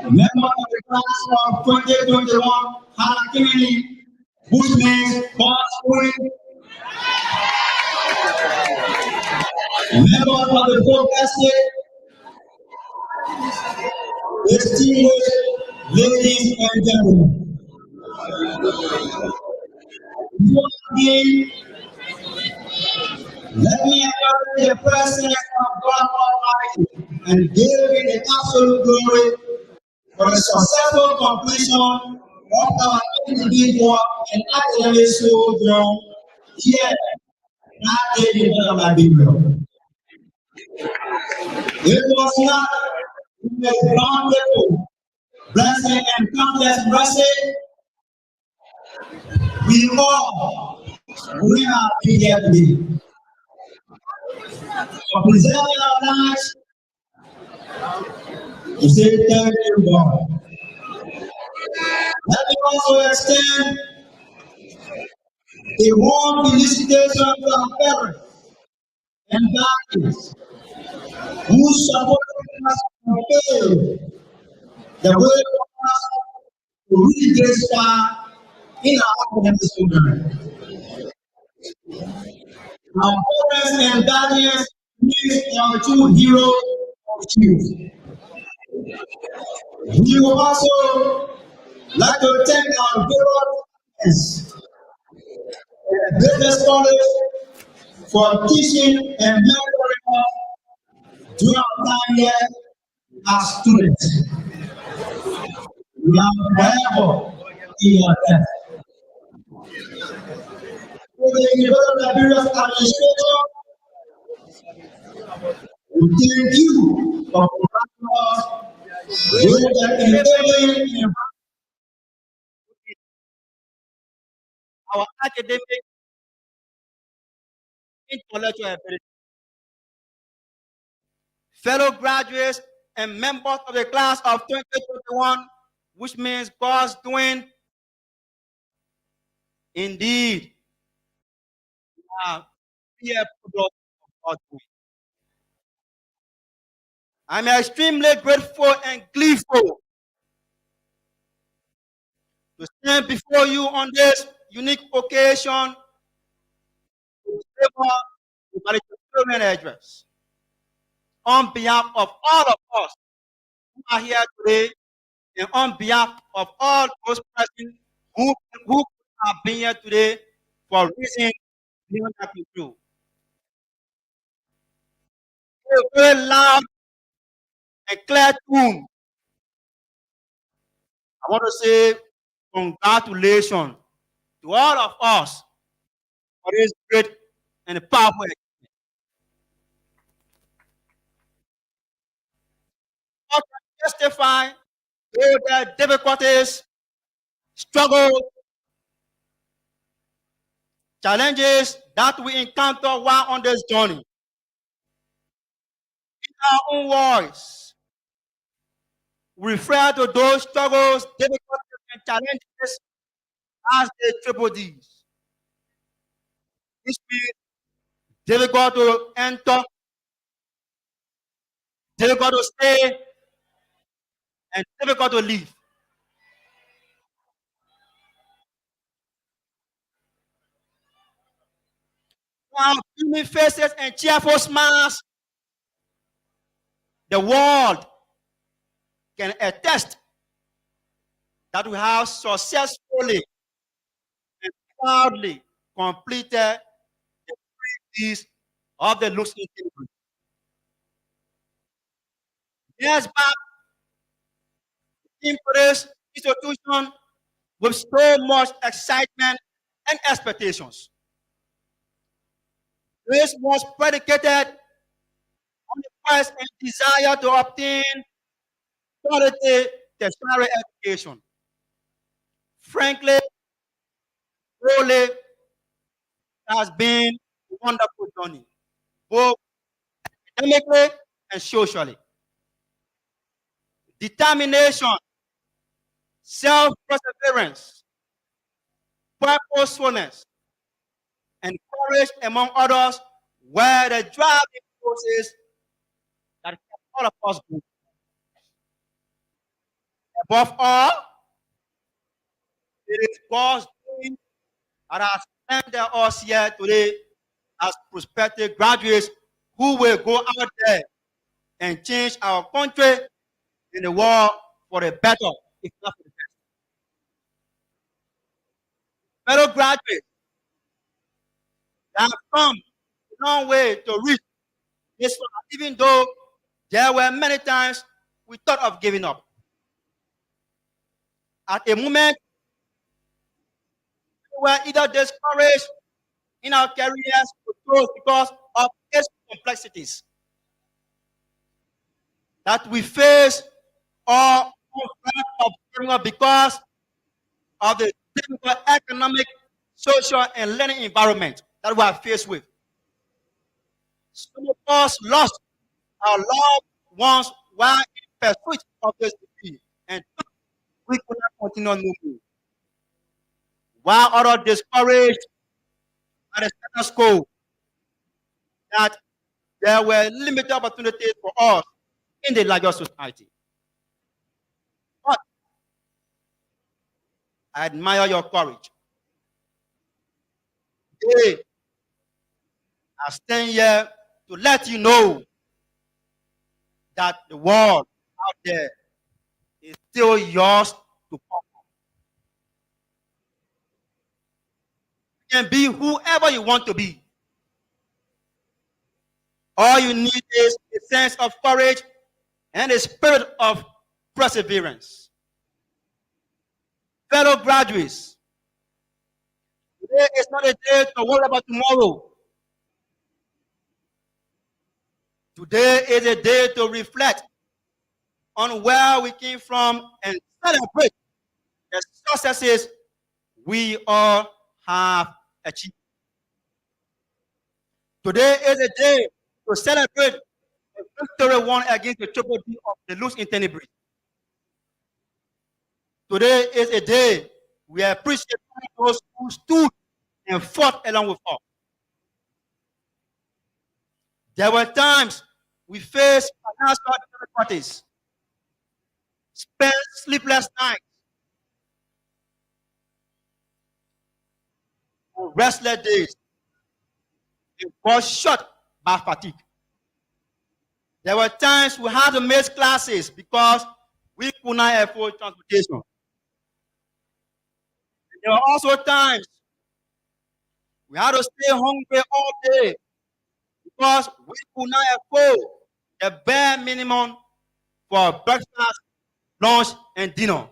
[SPEAKER 8] member of the class of 2021, Halakehmeni, which means God's members of the forecasted, distinguished ladies and gentlemen. Before I begin, let me acknowledge the presence of God Almighty and give Him the absolute glory for the successful completion of our individual and academic sojourn here at the Liberia. It was not the bountiful blessing and countless mercy we all we are here today. For preserving our lives, we say thank you, God. Let me also extend a warm felicitation to our parents and guardians who supported us and failed the way for us to reach this far in our academic students. Our parents and guardians meet our two heroes of youth. We will also like to thank our various business scholars for teaching and mentoring us during our time here as students. We are forever in your debt. For the University of Liberia's administration, we thank you for providing us with the enabling environment.
[SPEAKER 3] Our academic intellectual ability. Fellow graduates and members of the class of 2021, which means God's doing. Indeed, we are here product of God's doing. I'm extremely grateful and gleeful to stand before you on this unique occasion to deliver the valedictorian address on behalf of all of us who are here today and on behalf of all those present who have been here today for reasons beyond our control. A very loud and clear tune. I want to say congratulations to all of us for this great and powerful achievement. I can testify to the difficulties, struggles, challenges that we encounter while on this journey. In our own voice, we refer to those struggles, difficulties, and challenges as the triple Ds. This means difficult to enter, difficult to stay, and difficult to leave. While beaming faces and cheerful smiles, the world can attest that we have successfully and proudly completed the 3 Ds of the Louisianna University. Years back, into this institution with so much excitement and expectations. This was predicated on the quest and desire to obtain quality tertiary education. Frankly, truly, it has been a wonderful journey, both academically and socially. Determination, self-perseverance, purposefulness, and courage, among others, were the driving forces all of us go. Above all, it is God's doing that has sent us here today as prospective graduates who will go out there and change our country and the world for the better, if not for the best. Fellow graduates, they have come a long way to reach this one, even though there were many times we thought of giving up. At a moment, we were either discouraged in our careers because of its complexities that we face, or because of the difficult economic, social, and learning environment that we are faced with. Some of us lost our loved ones while in pursuit of this degree, and we could not continue no more. While others discouraged by the status quo, that there were limited opportunities for us in the larger society. But I admire your courage. Today, I stand here to let you know that the world out there is still yours to conquer. You can be whoever you want to be. All you need is a sense of courage and a spirit of perseverance. Fellow graduates, today is not a day to worry about tomorrow. Today is a day to reflect on where we came from and celebrate the successes we all have achieved. Today is a day to celebrate the victory won against the Triple D of the Louisianna. Today is a day we appreciate those who stood and fought along with us. There were times we faced financial difficulties, spent sleepless nights, and restless days, and was shot by fatigue. There were times we had to miss classes because we could not afford transportation. There were also times we had to stay hungry all day because we could not afford the bare minimum for breakfast, lunch, and dinner.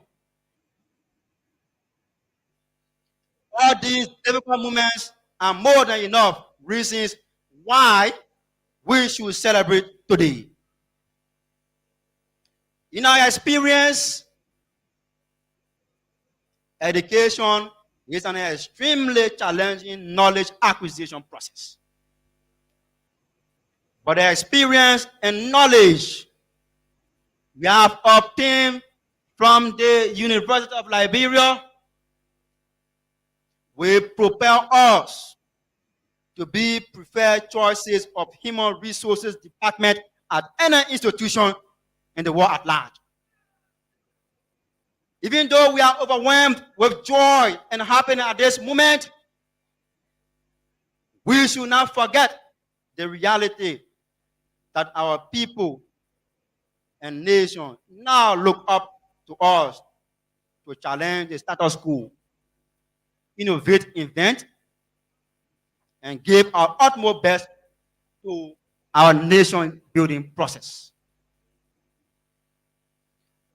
[SPEAKER 3] All these difficult moments are more than enough reasons why we should celebrate today. In our experience, education is an extremely challenging knowledge acquisition process. But the experience and knowledge we have obtained from the University of Liberia will propel us to be preferred choices of human resources department at any institution in the world at large. Even though we are overwhelmed with joy and happiness at this moment, we should not forget the reality that our people and nation now look up to us to challenge the status quo, innovate, invent, and give our utmost best to our nation building process.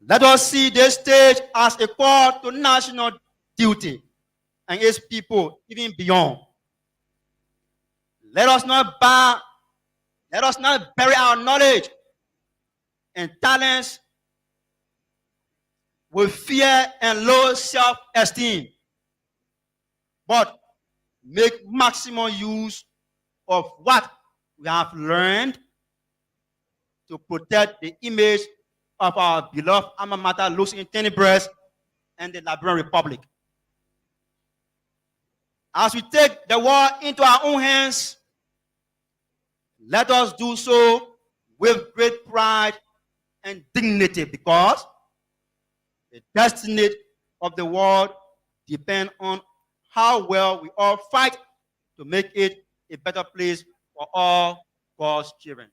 [SPEAKER 3] Let us see this stage as a call to national duty and its people even beyond. Let us not bury our knowledge and talents with fear and low self-esteem, but make maximum use of what we have learned to protect the image of our beloved alma mater, Louisianna, and the Liberian Republic. As we take the war into our own hands, let us do so
[SPEAKER 9] with great pride and dignity, because the destiny of the world depends on how well we all fight to make it a better place for all God's children.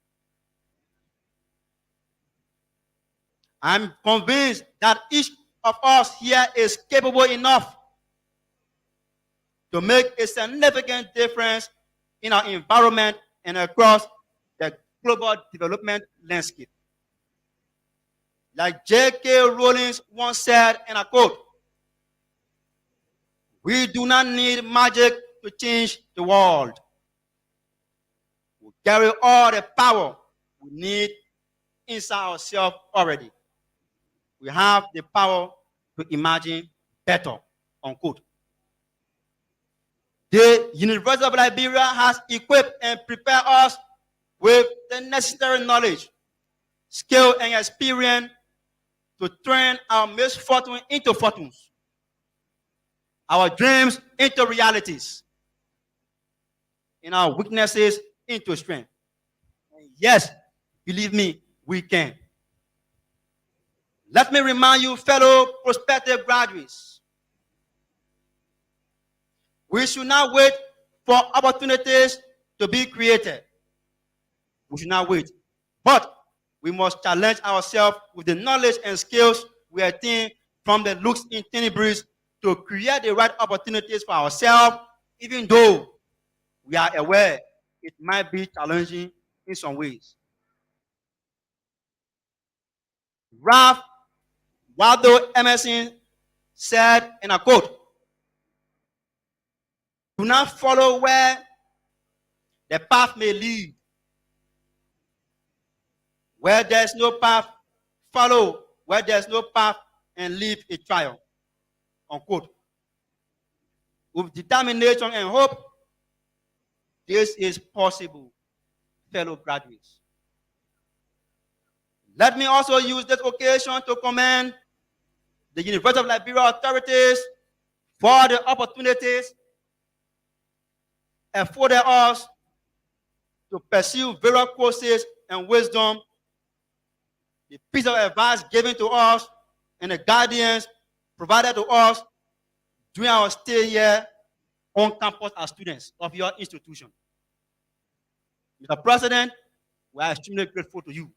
[SPEAKER 9] I'm convinced that each of us here is capable enough to make a significant difference in our environment and across the global development landscape. Like J.K. Rowling once said, and I quote, "We do not need magic to change the world. We carry all the power we need inside ourselves already. We have the power to imagine better," unquote. The University of Liberia has equipped and prepared us with the necessary knowledge, skill, and experience to turn our misfortune into fortunes, our dreams into realities, and our weaknesses into strength. And yes, believe me, we can. Let me remind you, fellow prospective graduates, we should not wait for opportunities to be created. We should not wait. But we must challenge ourselves with the knowledge and skills we attain from the looks in tenebris to create the right opportunities for ourselves, even though we are aware it might be challenging in some ways. Ralph Waldo Emerson said, and I quote, "Do not follow where the path may lead. Where there's no path, follow where there's no path and leave a trail," unquote. With determination and hope, this is possible, fellow graduates. Let me also use this occasion to commend the University of Liberia authorities for the opportunities afforded us to pursue various courses and wisdom, the piece of advice given to us, and the guidance provided to us during our stay here on campus as students of your institution. Mr. President, we are extremely grateful to you.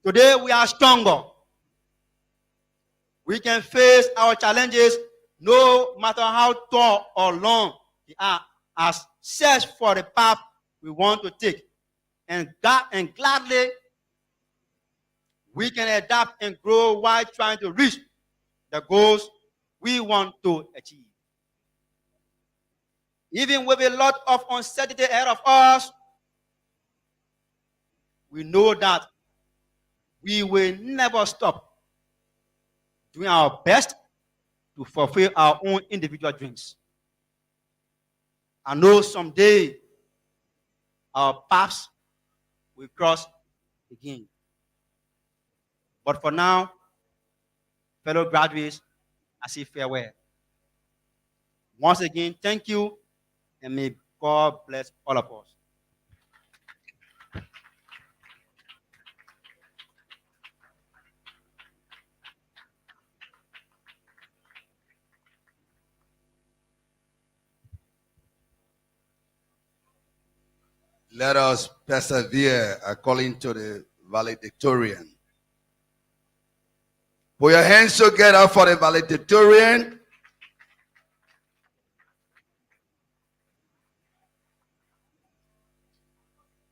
[SPEAKER 9] Today, we are stronger. We can face our challenges no matter how tall or long they are, as search for the path we want to take. And gladly, we can adapt and grow while trying to reach the goals we want to achieve. Even with a lot of uncertainty ahead of us, we know that we will never stop doing our best to fulfill our own individual dreams. I know someday our paths will cross again. But for now, fellow graduates, I say farewell. Once again, thank you, and may God bless all of us.
[SPEAKER 5] Let us persevere according to the valedictorian. Put your hands together for the valedictorian.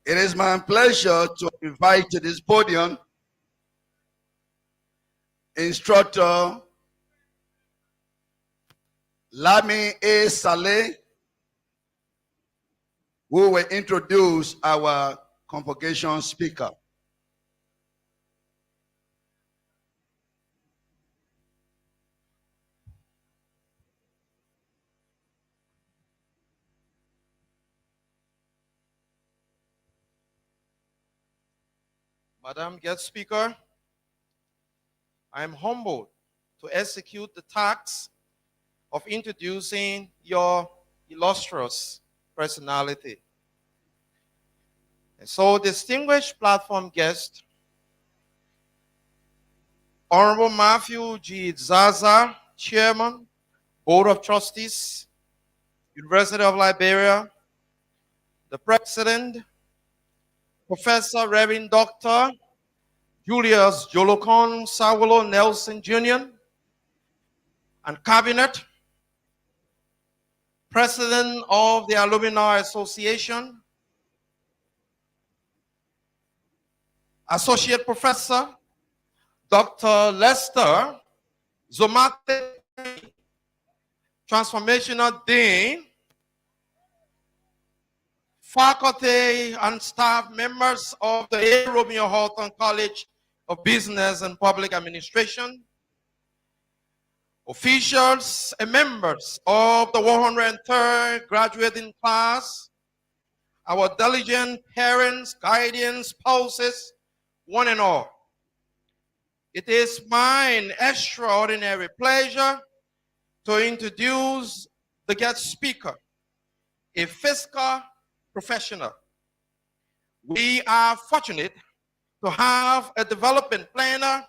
[SPEAKER 5] It is my pleasure to invite to this podium Instructor Lami A. Saleh, who will introduce our convocation speaker.
[SPEAKER 10] Madam Guest Speaker, I am humbled to execute the task of introducing your illustrious personality. So, distinguished platform guest, Honorable Matthew G. Zaza, Chairman, Board of Trustees, University of Liberia, the President, Professor Reverend Dr. Julius Jolokon Sawolo Nelson Jr., and Cabinet, President of the Alumni Association, Associate Professor Dr. Lester Zomate, Transformational Dean, faculty and staff members of the Romeo Horton College of Business and Public Administration, officials and members of the 103rd graduating class, our diligent parents, guardians, spouses, one and all. It is my extraordinary pleasure to introduce the guest speaker, a fiscal professional. We are fortunate to have a development planner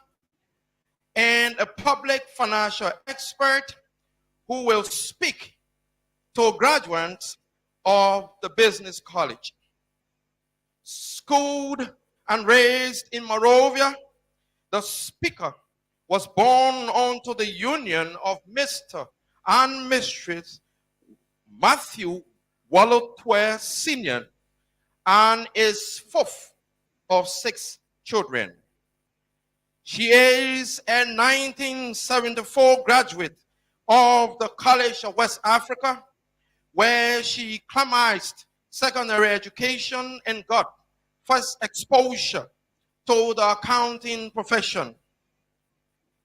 [SPEAKER 10] and a public financial expert who will speak to graduates of the business college. Schooled and raised in Monrovia, the speaker was born onto the union of Mr. and Mistress Matthew Wallotwe Sr. and is fourth of 6 children. She is a 1974 graduate of the College of West Africa, where she climaxed secondary education and got first exposure to the accounting profession.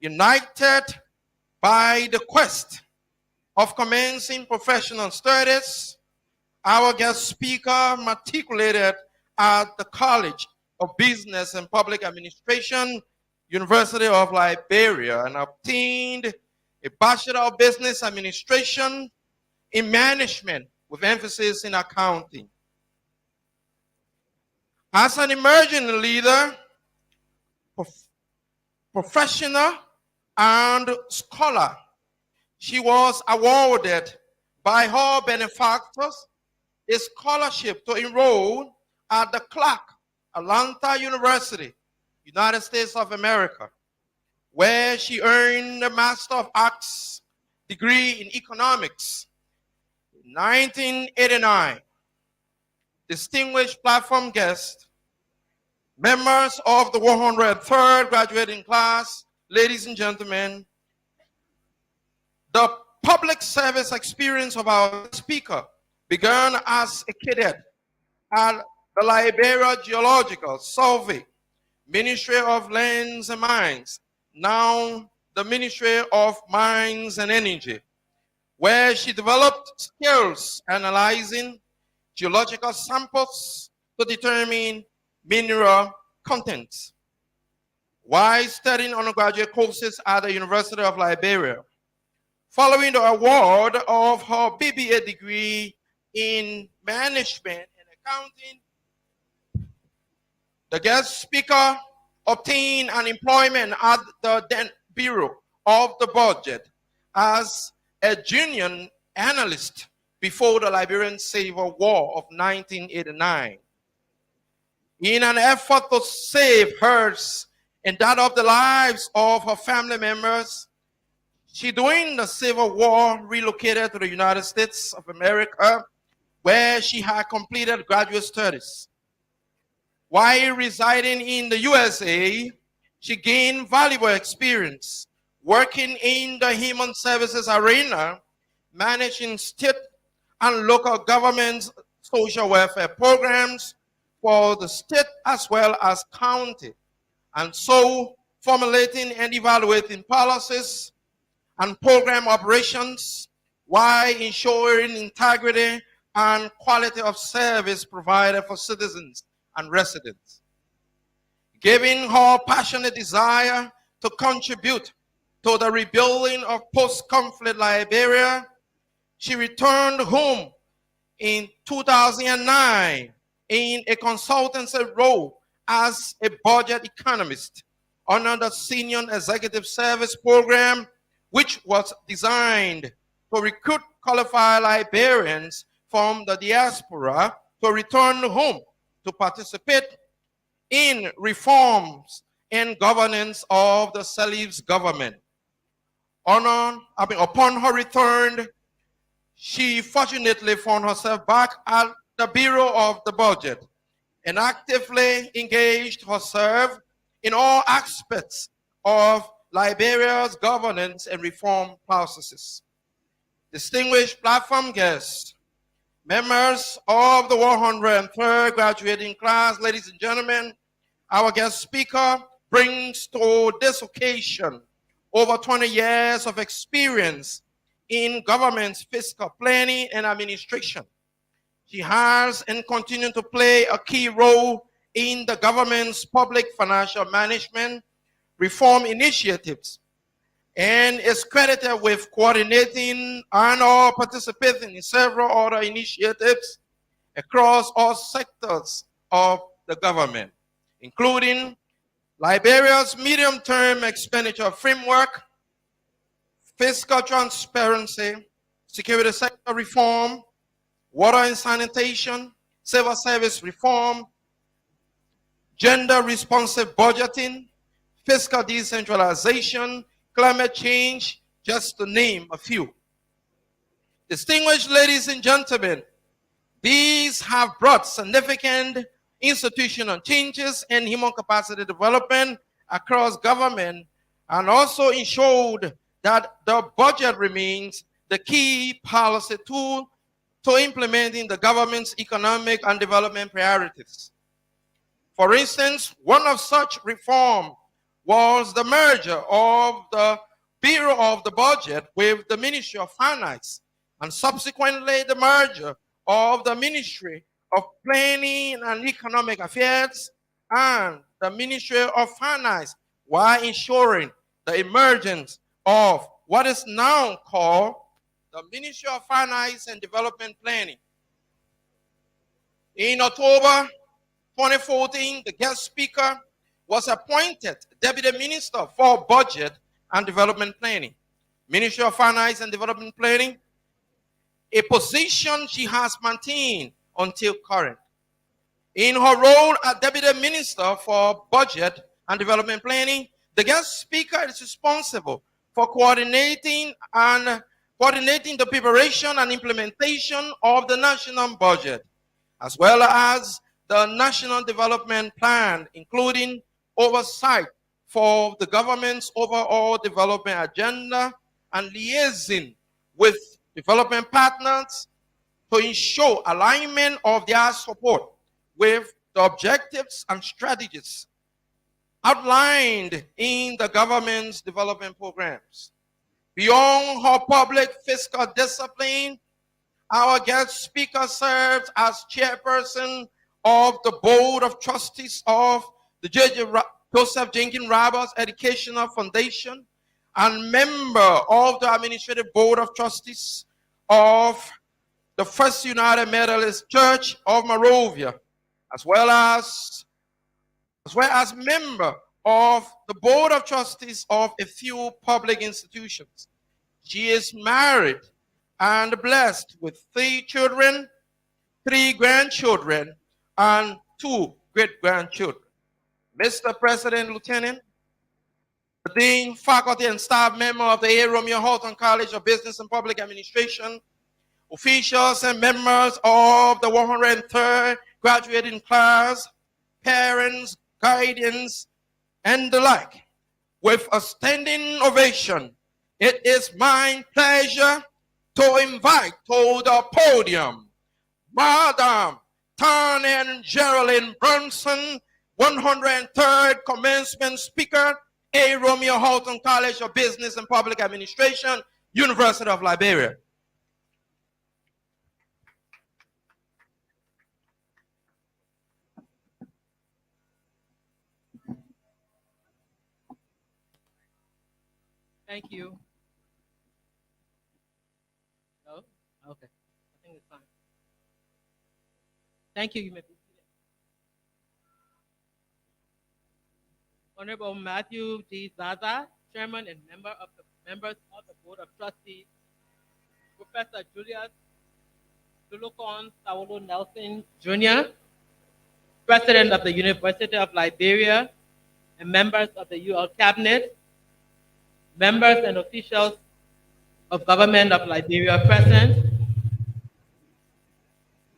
[SPEAKER 10] United by the quest of commencing professional studies, our guest speaker matriculated at the College of Business and Public Administration, University of Liberia, and obtained a Bachelor of Business Administration in Management with emphasis in accounting. As an emerging leader, professional, and scholar, she was awarded by her benefactors a scholarship to enroll at the Clark Atlanta University, United States of America, where she earned a Master of Arts degree in economics. In 1989, distinguished platform guests, members of the 103rd graduating class, ladies and gentlemen, the public service experience of our speaker began as a cadet at the Liberia Geological Survey, Ministry of Lands and Mines, now the Ministry of Mines and Energy, where she developed skills analyzing geological samples to determine mineral contents. While studying undergraduate courses at the University of Liberia, following the award of her BBA degree in Management and Accounting, the guest speaker obtained an employment at the then Bureau of the Budget as a junior analyst before the Liberian Civil War of 1989. In an effort to save hers and that of the lives of her family members, she, during the Civil War, relocated to the United States of America, where she had completed graduate studies. While residing in the USA, she gained valuable experience working in the human services arena, managing state and local governments' social welfare programs for the state as well as county, and so formulating and evaluating policies and program operations while ensuring integrity and quality of service provided for citizens and residents. Given her passionate desire to contribute to the rebuilding of post-conflict Liberia, she returned home in 2009 in a consultancy role as a budget economist under the Senior Executive Service Program, which was designed to recruit qualified Liberians from the diaspora to return home to participate in reforms and governance of the Salif's government. Upon her return, she fortunately found herself back at the Bureau of the Budget and actively engaged herself in all aspects of Liberia's governance and reform processes. Distinguished platform guests, members of the 103rd graduating class, ladies and gentlemen, our guest speaker brings to this occasion over 20 years of experience in government's fiscal planning and administration. She has and continues to play a key role in the government's public financial management reform initiatives and is credited with coordinating and or participating in several other initiatives across all sectors of the government, including Liberia's medium-term expenditure framework, fiscal transparency, security sector reform, water and sanitation, civil service reform, gender-responsive budgeting, fiscal decentralization, climate change, just to name a few. Distinguished ladies and gentlemen, these have brought significant institutional changes and human capacity development across government and also ensured that the budget remains the key policy tool to implementing the government's economic and development priorities. For instance, one of such reform was the merger of the Bureau of the Budget with the Ministry of Finance, and subsequently the merger of the Ministry of Planning and Economic Affairs and the Ministry of Finance, while ensuring the emergence of what is now called the Ministry of Finance and Development Planning. In October 2014, the guest speaker was appointed Deputy Minister for Budget and Development Planning, Ministry of Finance and Development Planning, a position she has maintained until current. In her role as Deputy Minister for Budget and Development Planning, the guest speaker is responsible for coordinating the preparation and implementation of the national budget, as well as the National Development Plan, including oversight for the government's overall development agenda and liaising with development partners to ensure alignment of their support with the objectives and strategies outlined in the government's development programs. Beyond her public fiscal discipline, our guest speaker serves as chairperson of the Board of Trustees of the Joseph Jenkins Roberts Educational Foundation and member of the Administrative Board of Trustees of the First United Methodist Church of Monrovia, as well as member of the Board of Trustees of a few public institutions. She is married and blessed with 3 children, 3 grandchildren, and 2 great-grandchildren. Mr. President, Lieutenant, the Dean, faculty, and staff member of the A. Romeo Horton College of Business and Public Administration, officials and members of the 103rd graduating class, parents, guardians, and the like. With a standing ovation, it is my pleasure to invite to the podium Madam Tarnan Geraldine Brunson, 103rd Commencement Speaker, A. Romeo Horton College of Business and Public Administration, University of Liberia.
[SPEAKER 11] Thank you. No? Okay. I think it's fine. Thank you. You may be seated. Honorable Matthew D. Zaza, Chairman and members of the Board of Trustees, Professor Julius Dulocon Saulo Nelson Jr., President of the University of Liberia, and members of the UL Cabinet, members and officials of government of Liberia present,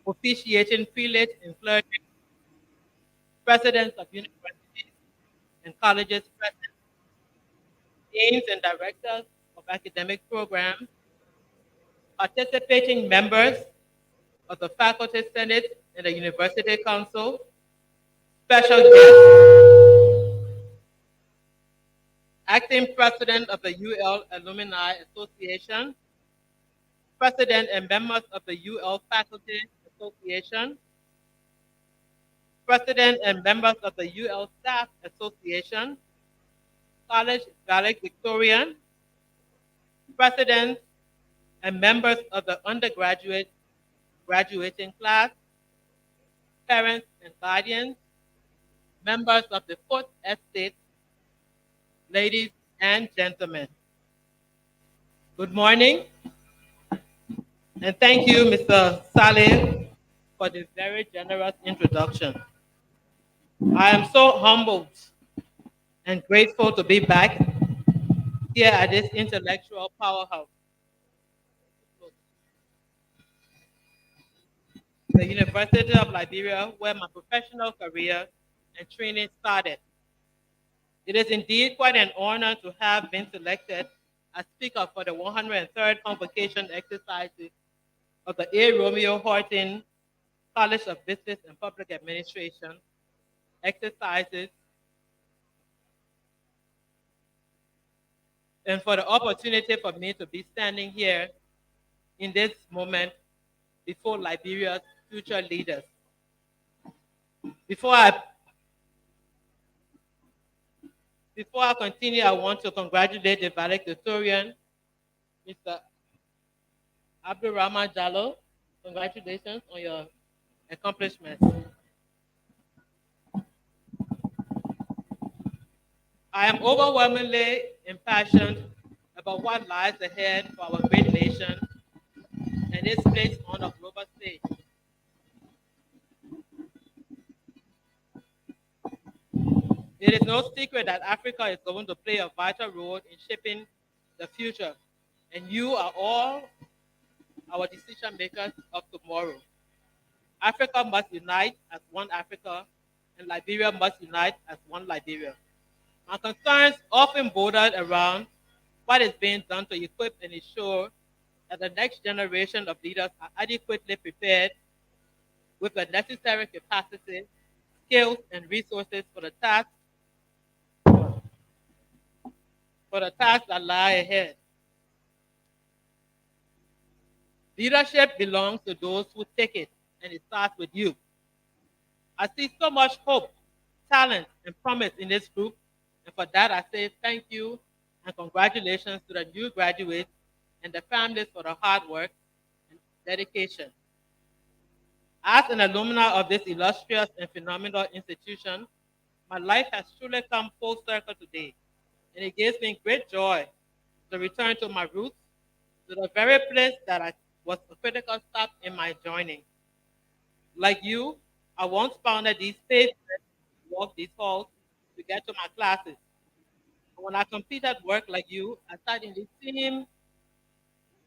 [SPEAKER 11] officiating prelate and clergy, presidents of universities and colleges present, deans and directors of academic programs, participating members of the Faculty Senate and the University Council, special guests, acting president of the UL Alumni Association, president and members of the UL Faculty Association, president and members of the UL Staff Association, College Valedictorian, president and members of the undergraduate graduating class, parents and guardians, members of the Fourth Estate, ladies and gentlemen. Good morning, and thank you, Mr. Saleh, for this very generous introduction. I am so humbled and grateful to be back here at this intellectual powerhouse, the University of Liberia, where my professional career and training started. It is indeed quite an honor to have been selected as speaker for the 103rd convocation exercises of the A. Romeo Horton College of Business and Public Administration exercises, and for the opportunity for me to be standing here in this moment before Liberia's future leaders. Before I continue, I want to congratulate the valedictorian, Mr. Abdurrahman Jallo. Congratulations on your accomplishments. I am overwhelmingly impassioned about what lies ahead for our great nation and its place on the global stage. It is no secret that Africa is going to play a vital role in shaping the future, and you are all our decision makers of tomorrow. Africa must unite as one Africa, and Liberia must unite as one Liberia. My concerns often bordered around what is being done to equip and ensure that the next generation of leaders are adequately prepared with the necessary capacity, skills, and resources for the tasks that lie ahead. Leadership belongs to those who take it, and it starts with you. I see so much hope, talent, and promise in this group, and for that I say thank you and congratulations to the new graduates and the families for the hard work and dedication. As an alumna of this illustrious and phenomenal institution, my life has truly come full circle today, and it gives me great joy to return to my roots, to the very place that was a critical stop in my joining. Like you, I once founded these spaces, walked these halls to get to my classes. And when I completed work like you, I sat in the same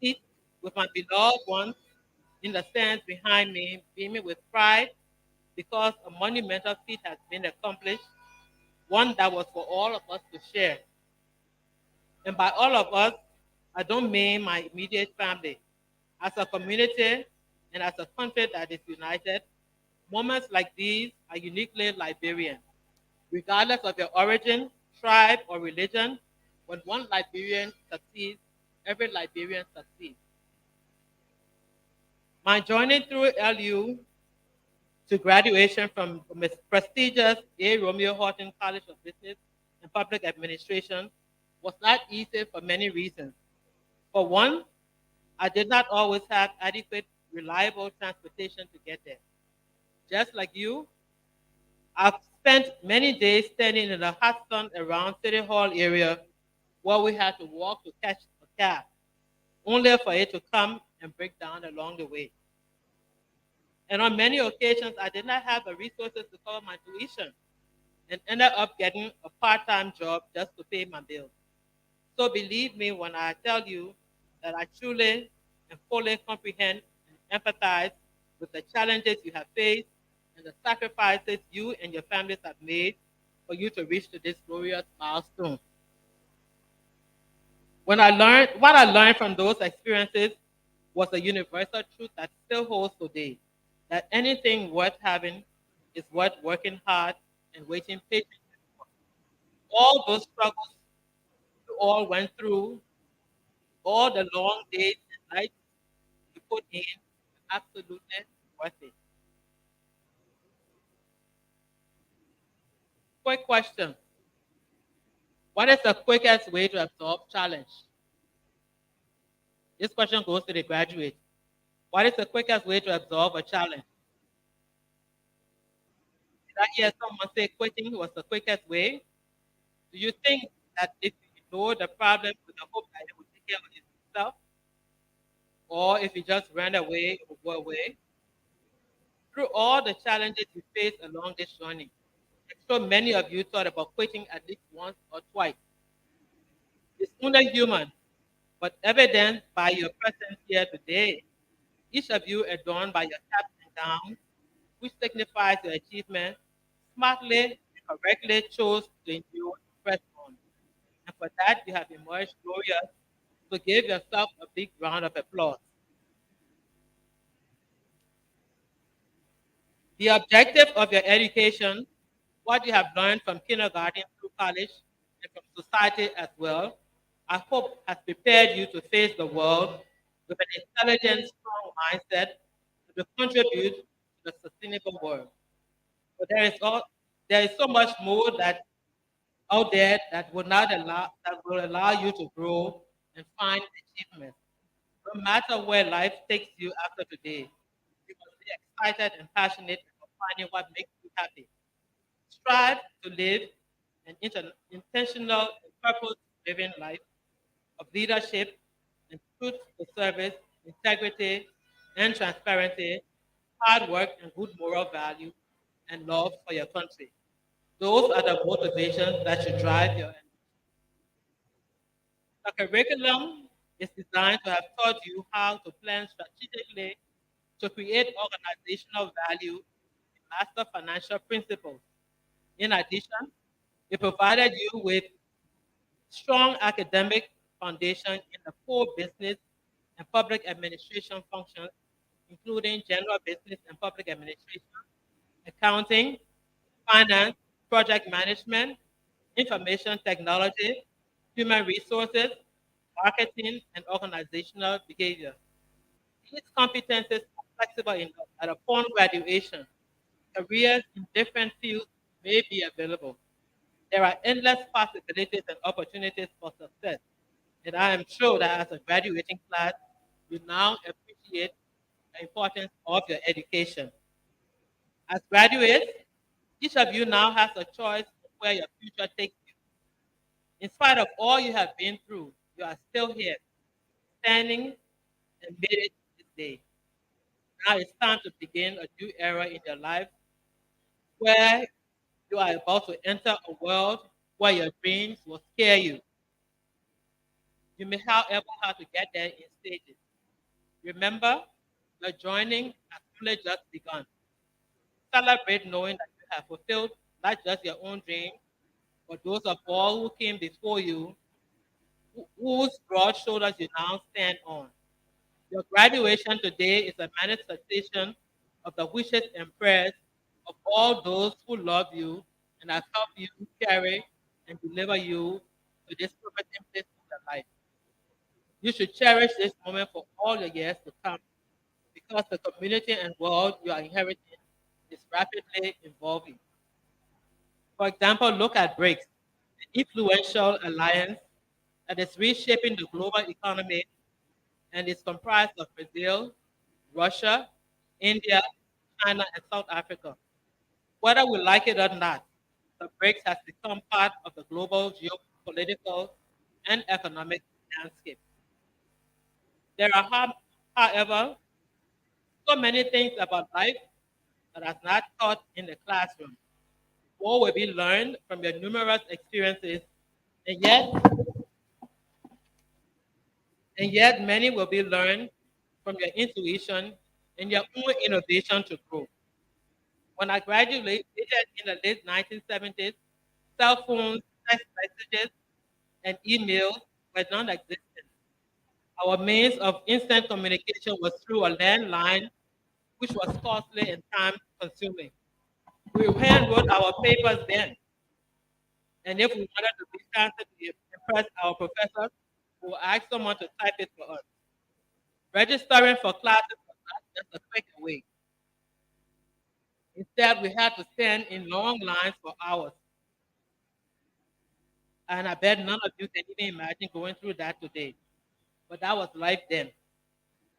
[SPEAKER 11] seat with my beloved ones in the stands behind me, beaming with pride because a monumental feat has been accomplished, one that was for all of us to share. And by all of us, I don't mean my immediate family. As a community and as a country that is united, moments like these are uniquely Liberian. Regardless of your origin, tribe, or religion, when one Liberian succeeds, every Liberian succeeds. My journey through LU to graduation from the prestigious A. Romeo Horton College of Business and Public Administration was not easy for many reasons. For one, I did not always have adequate, reliable transportation to get there. Just like you, I've spent many days standing in the hot sun around City Hall area where we had to walk to catch a cab, only for it to come and break down along the way. And on many occasions, I did not have the resources to cover my tuition and ended up getting a part-time job just to pay my bills. So believe me when I tell you that I truly and fully comprehend and empathize with the challenges you have faced and the sacrifices you and your families have made for you to reach to this glorious milestone. What I learned from those experiences was a universal truth that still holds today, that anything worth having is worth working hard and waiting patiently for. All those struggles you all went through, all the long days and nights you put in, absolutely worth it. Quick question. What is the quickest way to absorb challenge? This question goes to the graduate. What is the quickest way to absorb a challenge? Did I hear someone say quitting was the quickest way? Do you think that if you ignore the problem with the hope that it will take care of itself, or if you just ran away or go away? Through all the challenges you faced along this journey, I'm sure many of you thought about quitting at least once or twice. It's only human, but evident by your presence here today. Each of you adorned by your caps and gowns, which signifies your achievement, smartly and correctly chose to endure and press on. And for that, you have emerged glorious. So give yourself a big round of applause. The objective of your education, what you have learned from kindergarten through college and from society as well, I hope has prepared you to face the world with an intelligent, strong mindset to contribute to the sustainable world. But there is so much more that out there that will allow you to grow and find achievement. No matter where life takes you after today, you must be excited and passionate about finding what makes you happy. Strive to live an intentional and purpose-driven life of leadership and truth to service, integrity and transparency, hard work and good moral value, and love for your country. Those are the motivations that should drive your. The curriculum is designed to have taught you how to plan strategically to create organizational value and master financial principles. In addition, it provided you with strong academic foundation in the core business and public administration functions, including general business and public administration, accounting, finance, project management, information technology, human resources, marketing, and organizational behavior. These competencies are flexible enough that upon graduation, careers in different fields may be available. There are endless possibilities and opportunities for success. And I am sure that as a graduating class, you now appreciate the importance of your education. As graduates, each of you now has a choice of where your future takes you. In spite of all you have been through, you are still here, standing and made it this day. Now it's time to begin a new era in your life where you are about to enter a world where your dreams will scare you. You may, however, have to get there in stages. Remember, your joining has only just begun. Celebrate knowing that you have fulfilled not just your own dreams, but those of all who came before you, whose broad shoulders you now stand on. Your graduation today is a manifestation of the wishes and prayers of all those who love you and have helped you carry and deliver you to this promising place in your life. You should cherish this moment for all the years to come because the community and world you are inheriting is rapidly evolving. For example, look at BRICS, an influential alliance that is reshaping the global economy and is comprised of Brazil, Russia, India, China, and South Africa. Whether we like it or not, the BRICS has become part of the global geopolitical and economic landscape. There are, however, so many things about life that are not taught in the classroom. More will be learned from your numerous experiences, and yet many will be learned from your intuition and your own innovation to grow. When I graduated in the late 1970s, cell phones, text messages, and emails were non-existent. Our means of instant communication was through a landline, which was costly and time-consuming. We handwrote our papers then, and if we wanted to be faster to impress our professors, we would ask someone to type it for us. Registering for classes was not just a click away. Instead, we had to stand in long lines for hours. And I bet none of you can even imagine going through that today. But that was life then.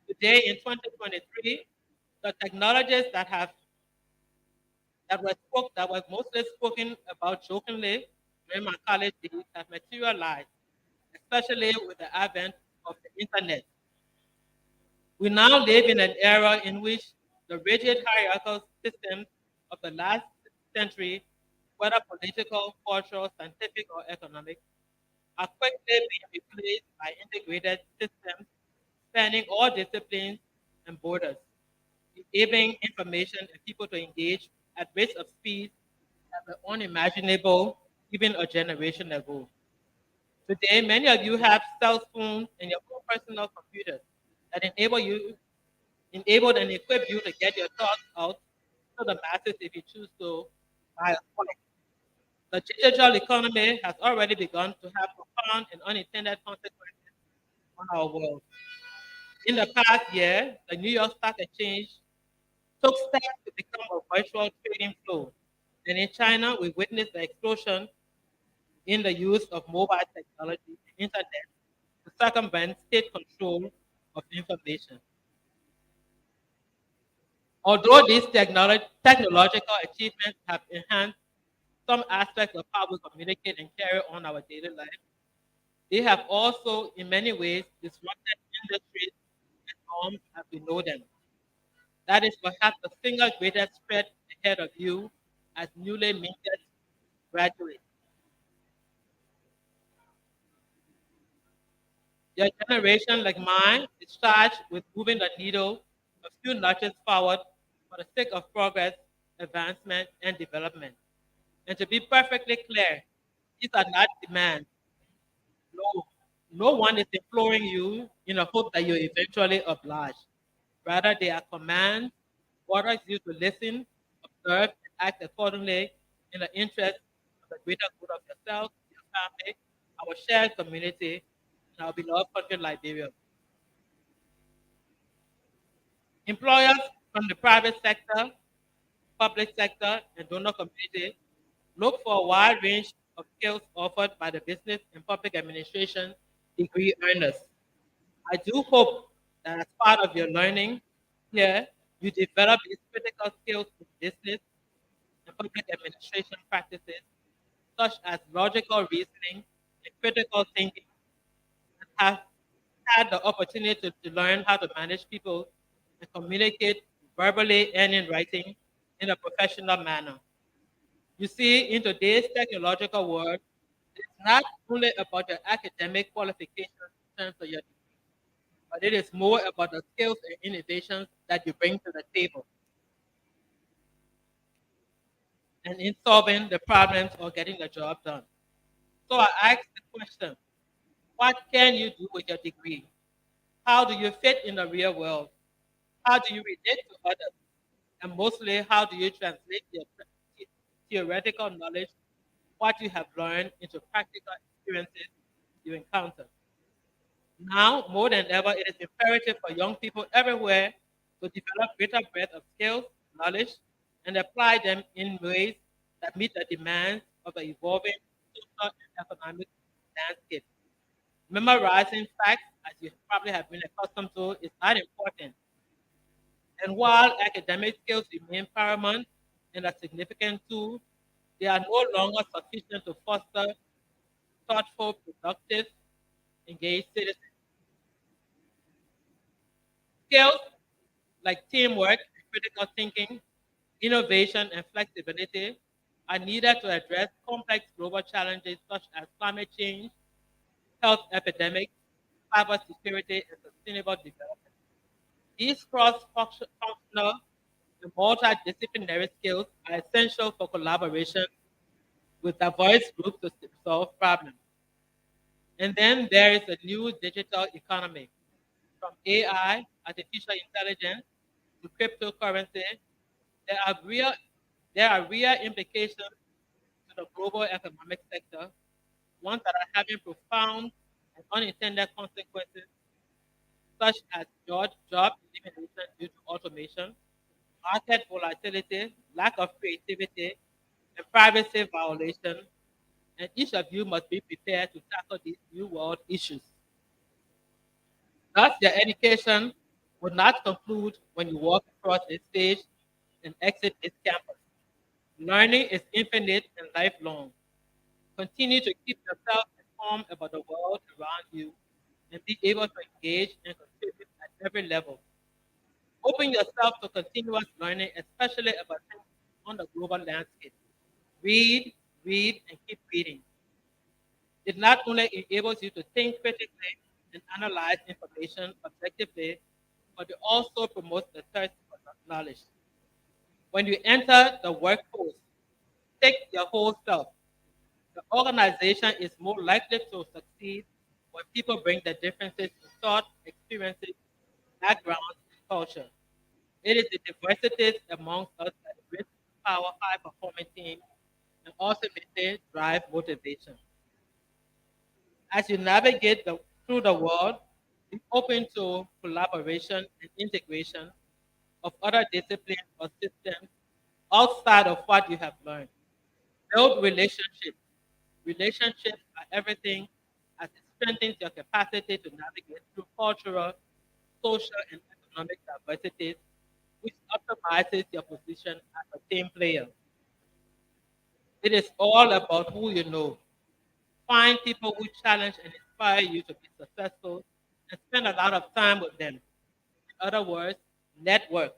[SPEAKER 11] Today in 2023, the technologies that was mostly spoken about jokingly during my college days have materialized, especially with the advent of the internet. We now live in an era in which the rigid hierarchical systems of the last century, whether political, cultural, scientific, or economic, are quickly being replaced by integrated systems spanning all disciplines and borders, enabling information and people to engage at rates of speed that were unimaginable even a generation ago. Today, many of you have cell phones and your own personal computers that enabled and equip you to get your thoughts out to the masses if you choose to by a click. The digital economy has already begun to have profound and unintended consequences on our world. In the past year, the New York Stock Exchange took steps to become a virtual trading floor. And in China, we witnessed the explosion in the use of mobile technology and internet to circumvent state control of information. Although these technological achievements have enhanced some aspects of how we communicate and carry on our daily life, they have also, in many ways, disrupted industries and norms as we know them. That is perhaps the single greatest threat ahead of you as newly minted graduates. Your generation, like mine, is charged with moving the needle a few notches forward for the sake of progress, advancement, and development. And to be perfectly clear, these are not demands. No, no one is imploring you in the hope that you eventually oblige. Rather, they are commands, orders you to listen, observe, and act accordingly in the interest of the greater good of yourself, your family, our shared community, and our beloved country, Liberia. Employers from the private sector, public sector, and donor community look for a wide range of skills offered by the business and public administration degree earners. I do hope that as part of your learning here, you develop these critical skills in business and public administration practices, such as logical reasoning and critical thinking, and have had the opportunity to learn how to manage people and communicate verbally and in writing in a professional manner. You see, in today's technological world, it's not only about your academic qualifications in terms of your degree, but it is more about the skills and innovations that you bring to the table and in solving the problems or getting the job done. So I ask the question, what can you do with your degree? How do you fit in the real world? How do you relate to others? And mostly, how do you translate your theoretical knowledge, what you have learned, into practical experiences you encounter? Now, more than ever, it is imperative for young people everywhere to develop greater breadth of skills, knowledge, and apply them in ways that meet the demands of the evolving social and economic landscape. Memorizing facts, as you probably have been accustomed to, is not important. And while academic skills remain paramount and a significant tool, They are no longer sufficient to foster thoughtful, productive, engaged citizens. Skills like teamwork, critical thinking, innovation, and flexibility are needed to address complex global challenges such as climate change, health epidemics, cybersecurity, and sustainable development. These cross-functional and multidisciplinary skills are essential for collaboration with diverse groups to solve problems. And then there is the new digital economy. From AI, artificial intelligence, to cryptocurrency, there are real, there are real implications to the global economic sector, ones that are having profound and unintended consequences, such as job elimination due to automation, market volatility, lack of creativity, and privacy violation. And each of you must be prepared to tackle these new world issues. Thus, your education will not conclude when you walk across this stage and exit this campus. Learning is infinite and lifelong. Continue to keep yourself informed about the world around you and be able to engage and contribute at every level. Open yourself to continuous learning, especially about things on the global landscape. Read, read, and keep reading. It not only enables you to think critically and analyze information objectively, but it also promotes the thirst for knowledge. When you enter the workforce, take your whole self. The organization is more likely to succeed when people bring their differences in thought, experiences, backgrounds, and culture. It is the diversities amongst us that brings power high-performing teams and ultimately drive motivation. As you navigate through the world, be open to collaboration and integration of other disciplines or systems outside of what you have learned. Build relationships. Relationships are everything as it strengthens your capacity to navigate through cultural, social, and economic diversities, which optimizes your position as a team player. It is all about who you know. Find people who challenge and inspire you to be successful and spend a lot of time with them. In other words, network.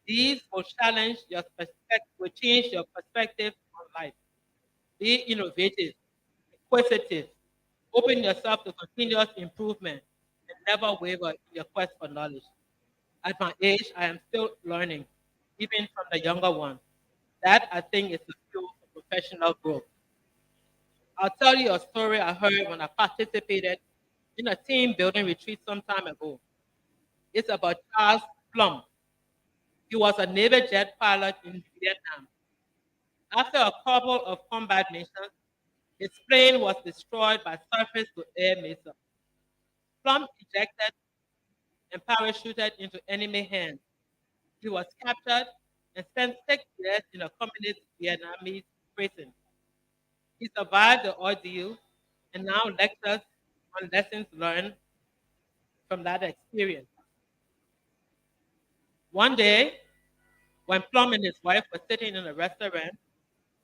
[SPEAKER 11] These will challenge your perspective, will change your perspective on life. Be innovative, inquisitive, open yourself to continuous improvement, and never waver in your quest for knowledge. At my age, I am still learning, even from the younger ones. That, I think, is the fuel for professional growth. I'll tell you a story I heard when I participated in a team building retreat some time ago. It's about Charles Plum. He was a Navy jet pilot in Vietnam. After a couple of combat missions, his plane was destroyed by surface to air missiles. Plum ejected and parachuted into enemy hands. He was captured and spent 6 years in a communist Vietnamese prison. He survived the ordeal and now lectures on lessons learned from that experience. One day, when Plum and his wife were sitting in a restaurant,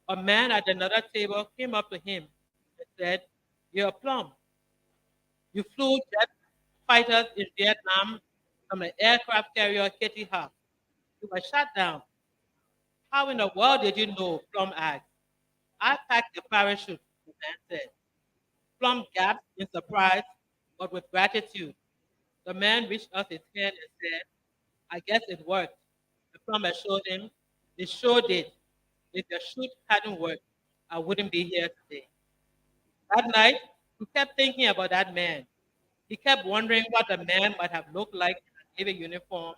[SPEAKER 11] a man at another table came up to him and said, "You're Plum. You flew jet fighters in Vietnam from an aircraft carrier Kitty Hawk. You were shot down. How in the world did you know?" Plum asked. "I packed the parachute," the man said. Plum gasped in surprise, but with gratitude. The man reached out his hand and said, "I guess it worked." The plumber assured him, "It sure did. If your chute hadn't worked, I wouldn't be here today." That night, he kept thinking about that man. He kept wondering what the man might have looked like in a Navy uniform,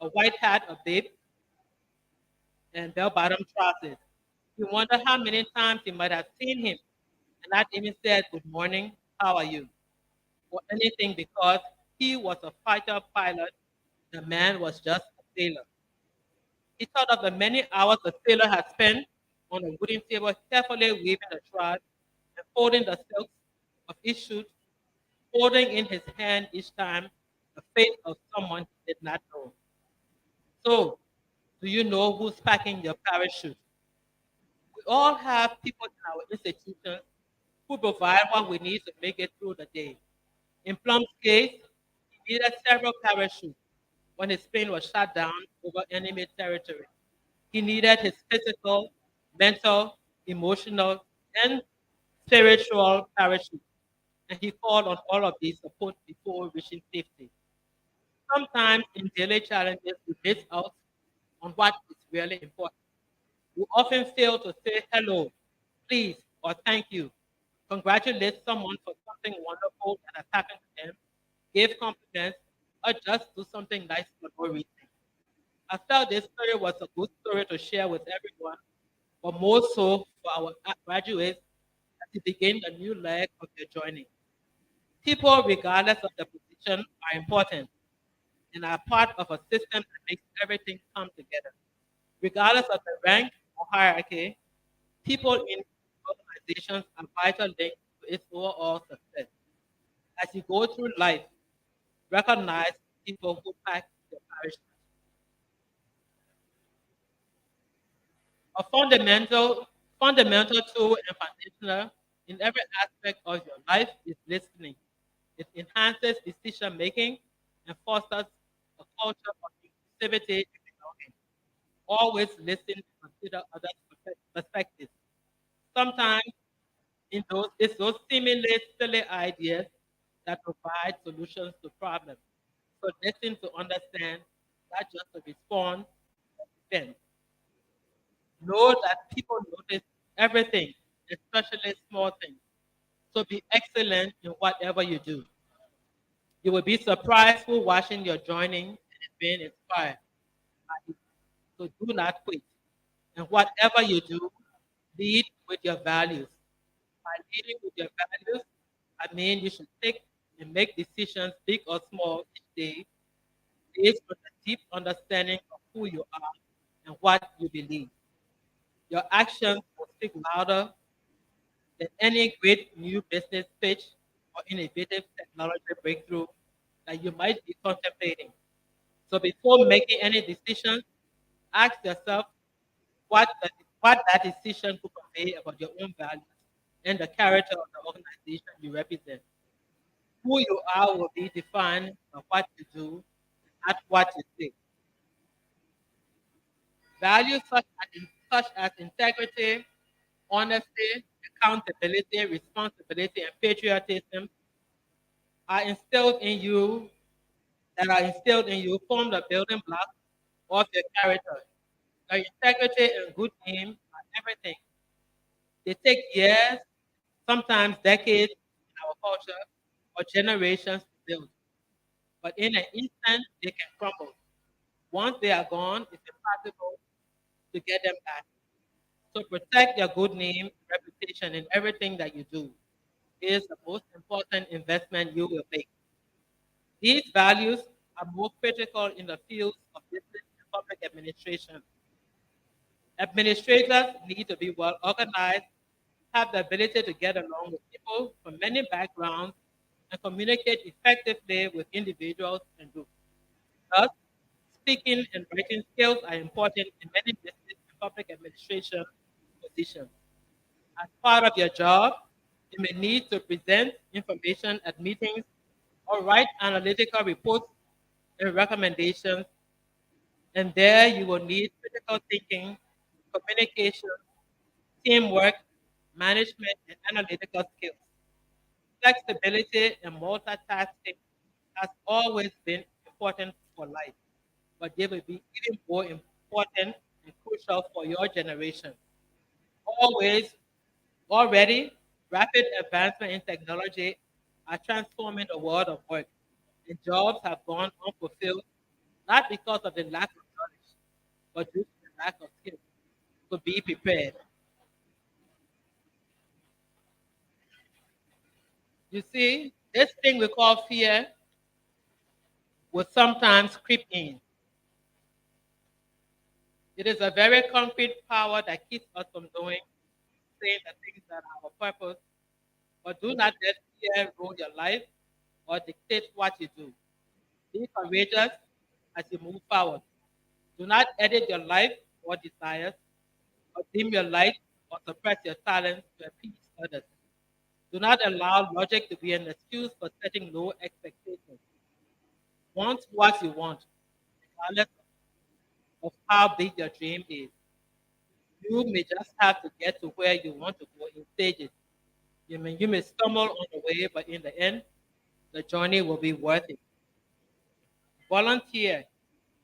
[SPEAKER 11] a white hat, a bib, and bell-bottom trousers. He wondered how many times he might have seen him and not even said, "Good morning, how are you?" or anything, because he was a fighter pilot. The man was just a sailor. He thought of the many hours the sailor had spent on a wooden table, carefully weaving the shroud and folding the silks of each suit, holding in his hand each time the fate of someone he did not know. So, do you know who's packing your parachute? We We all have people in our institutions who provide what we need to make it through the day. In Plum's case, he needed several parachutes when his plane was shot down over enemy territory. He needed his physical, mental, emotional, and spiritual parachute, and he called on all of these support before reaching safety. Sometimes in daily challenges, we miss out on what is really important. We often fail to say hello, please, or thank you, congratulate someone for something wonderful that has happened to them, give compliments, or just do something nice for no reason. I felt this story was a good story to share with everyone, but more so for our graduates as they begin a new leg of their journey. People, regardless of the position, are important and are part of a system that makes everything come together. Regardless of the rank or hierarchy, people in organizations are vital links to its overall success. As you go through life, recognize people who pack your parachute. A fundamental tool and foundational in every aspect of your life is listening. It enhances decision making and fosters a culture of inclusivity and belonging. Always listen and consider others' perspectives. Sometimes it's those seemingly silly ideas that provide solutions to problems. So listen to understand, not just to respond or defend. Know that people notice everything, especially small things. So be excellent in whatever you do. You will be surprised who watching your joining and is being inspired by it. So do not quit. And whatever you do, lead with your values. By leading with your values, I mean you should take and make decisions, big or small, each day, based on a deep understanding of who you are and what you believe. Your actions will speak louder than any great new business pitch or innovative technology breakthrough that you might be contemplating. So before making any decision, ask yourself what that decision could convey about your own values and the character of the organization you represent. Who you are will be defined by what you do, not what you say. Values such as integrity, honesty, accountability, responsibility, and patriotism are instilled in you form the building blocks of your character. Your integrity and good name are everything. They take years, sometimes decades in our culture, or generations to build. But in an instant, they can crumble. Once they are gone, it's impossible to get them back. So protect your good name, reputation in everything that you do. It is the most important investment you will make. These values are more critical in the fields of business and public administration. Administrators need to be well organized, have the ability to get along with people from many backgrounds, and communicate effectively with individuals and groups. Thus, speaking and writing skills are important in many business and public administration positions. As part of your job, you may need to present information at meetings or write analytical reports and recommendations, and there you will need critical thinking, communication, teamwork, management, and analytical skills. Flexibility and multitasking has always been important for life, but they will be even more important and crucial for your generation. Always, already, rapid advancement in technology are transforming the world of work, and jobs have gone unfulfilled, not because of the lack of knowledge, but due to the lack of skills. So be prepared. You see, this thing we call fear will sometimes creep in. It is a very concrete power that keeps us from doing, saying the things that are our purpose, but do not let fear rule your life or dictate what you do. Be courageous as you move forward. Do not edit your life or desires or dim your light or suppress your talents to appease others. Do not allow logic to be an excuse for setting low expectations. Want what you want, regardless of how big your dream is. You may just have to get to where you want to go in stages. You may stumble on the way, but in the end, the journey will be worth it. Volunteer,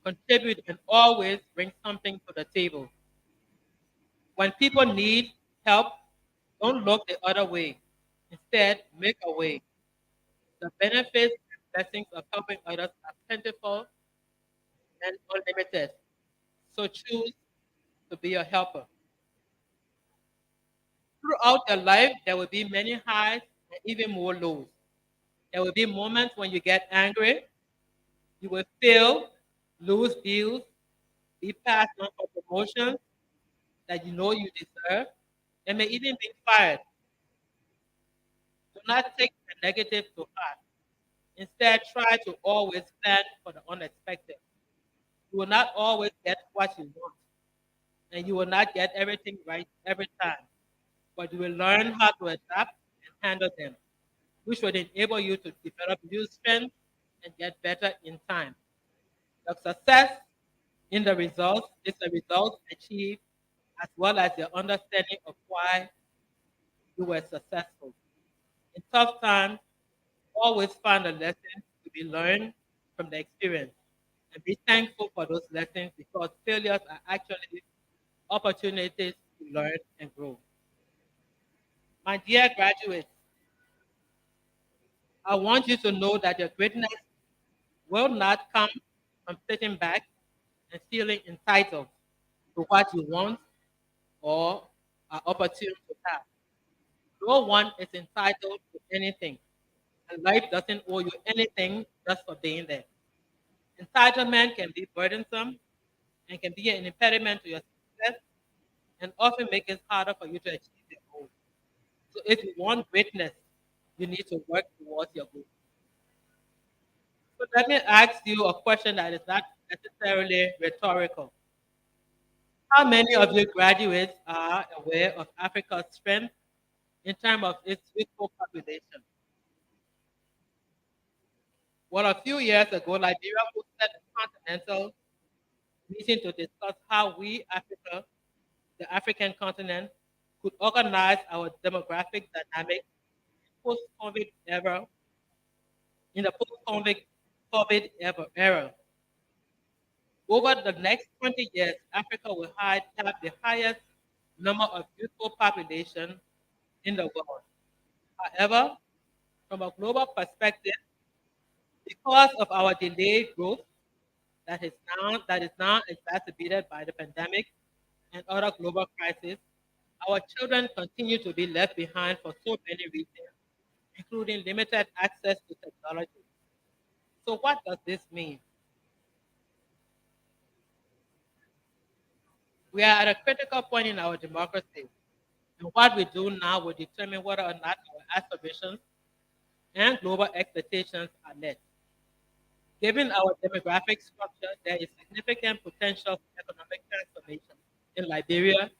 [SPEAKER 11] contribute, and always bring something to the table. When people need help, don't look the other way. Instead, make a way. The benefits and blessings of helping others are plentiful and unlimited. So choose to be a helper. Throughout your life, there will be many highs and even more lows. There will be moments when you get angry, you will fail, lose deals, be passed on for promotions that you know you deserve, and may even be fired. Do not take the negative to heart. Instead, try to always plan for the unexpected. You will not always get what you want, and you will not get everything right every time, but you will learn how to adapt and handle them, which will enable you to develop new strengths and get better in time. Your success in the results is the results achieved as well as your understanding of why you were successful. In tough times, always find a lesson to be learned from the experience and be thankful for those lessons because failures are actually opportunities to learn and grow. My dear graduates, I want you to know that your greatness will not come from sitting back and feeling entitled to what you want or are opportune to have. No one is entitled to anything, and life doesn't owe you anything just for being there. Entitlement can be burdensome and can be an impediment to your success and often make it harder for you to achieve your goals. So if you want greatness, you need to work towards your goal. So let me ask you a question that is not necessarily rhetorical. How many of you graduates are aware of Africa's strength in terms of its youthful population? Well, a few years ago, Liberia hosted a continental meeting to discuss how we, Africa, the African continent, could organize our demographic dynamic post-COVID era, in the post-COVID era. Over the next 20 years, Africa will have the highest number of youthful population in the world. However, from a global perspective, because of our delayed growth that is now exacerbated by the pandemic and other global crises, our children continue to be left behind for so many reasons, including limited access to technology. So what does this mean? We are at a critical point in our democracy, and what we do now will determine whether or not our aspirations and global expectations are met. Given our demographic structure, there is significant potential for economic transformation in Liberia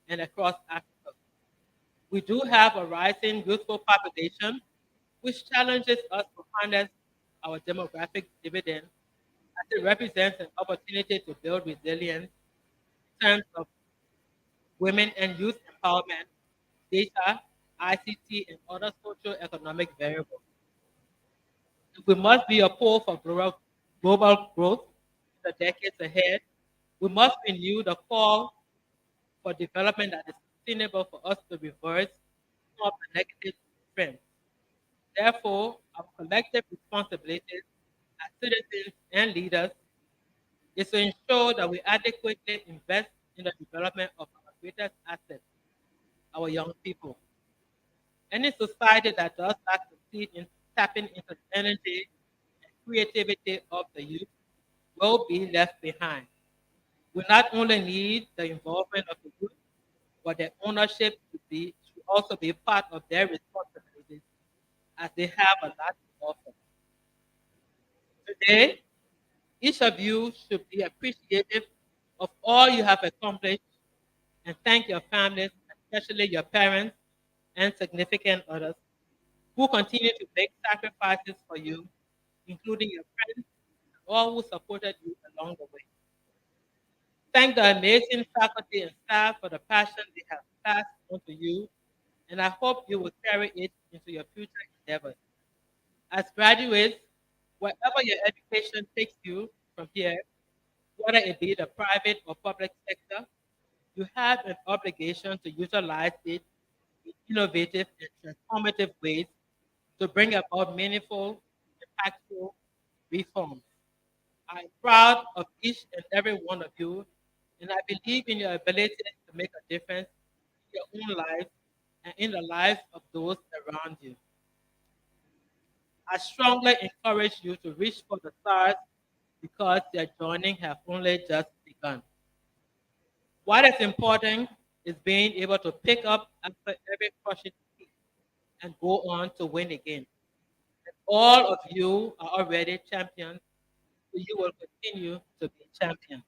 [SPEAKER 11] and across Africa. We do have a rising youthful population, which challenges us to harness our demographic dividend as it represents an opportunity to build resilience in terms of women and youth empowerment, data, ICT, and other socio-economic variables. If we must be a pole for global growth in the decades ahead, we must renew the call for development that is sustainable for us to reverse some of the negative trends. Therefore, our collective responsibilities as citizens and leaders is to ensure that we adequately invest in the development of our greatest asset, our young people. Any society that does not succeed in tapping into the energy and creativity of the youth will be left behind. We not only need the involvement of the youth, but their ownership should also be part of their responsibilities as they have a lot to offer. Today, each of you should be appreciative of all you have accomplished and thank your families and especially your parents and significant others, who continue to make sacrifices for you, including your friends and all who supported you along the way. Thank the amazing faculty and staff for the passion they have passed on to you, and I hope you will carry it into your future endeavors. As graduates, wherever your education takes you from here, whether it be the private or public sector, you have an obligation to utilize it in innovative and transformative ways to bring about meaningful, impactful reforms. I'm proud of each and every one of you, and I believe in your ability to make a difference in your own life and in the lives of those around you. I strongly encourage you to reach for the stars because your journey has only just begun. What is important is being able to pick up after every crushing defeat and go on to win again. And all of you are already champions, so you will continue to be champions.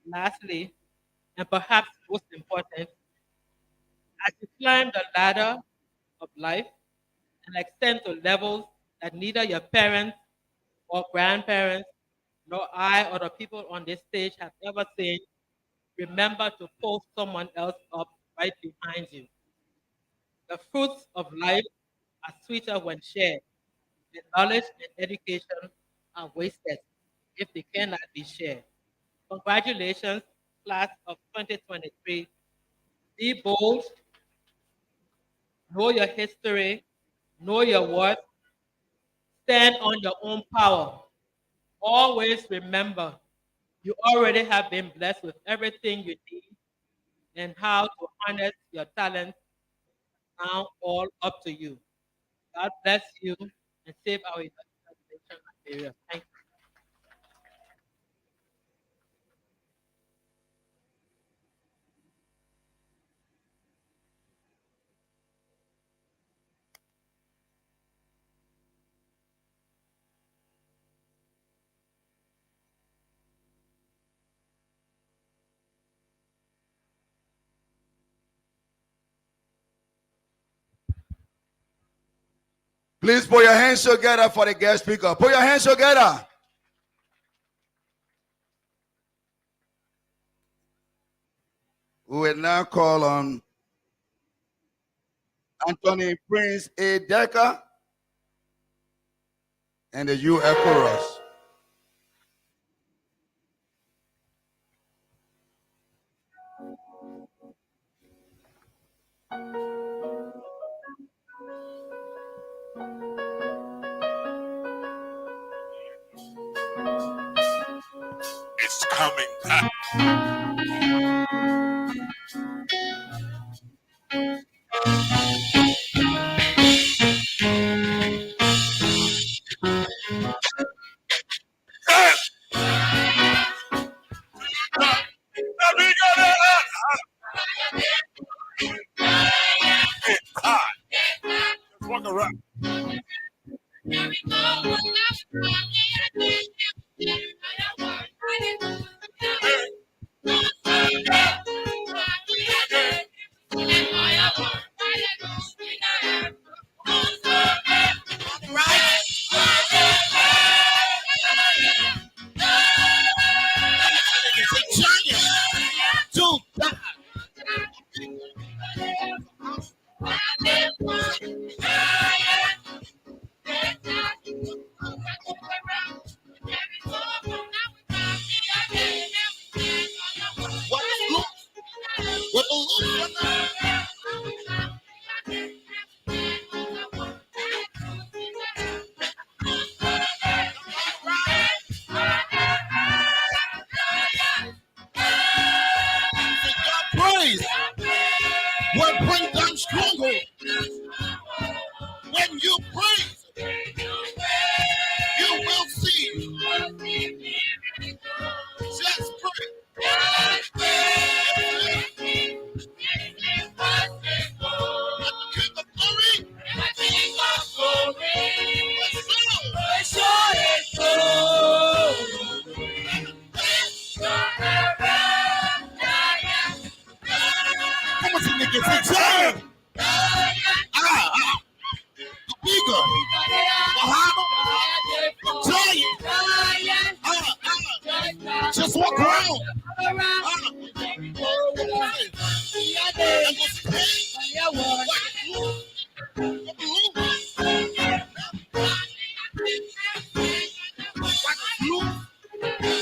[SPEAKER 11] Lastly, and perhaps most important, as you climb the ladder of life and extend to levels that neither your parents or grandparents nor I or the people on this stage have ever seen, remember to pull someone else up right behind you. The fruits of life are sweeter when shared, and knowledge and education are wasted if they cannot be shared. Congratulations, class of 2023. Be bold, know your history, know your worth, stand on your own power. Always remember, you already have been blessed with everything you need, and how to harness your talents now all up to you. God bless you and save our nation Liberia. Thank you.
[SPEAKER 5] Please put your hands together for the guest speaker. Put your hands together. We will now call on Anthony Prince A. Decker and the U.S. Chorus.
[SPEAKER 7] It's coming back. Just walk around.
[SPEAKER 12] Just walk around.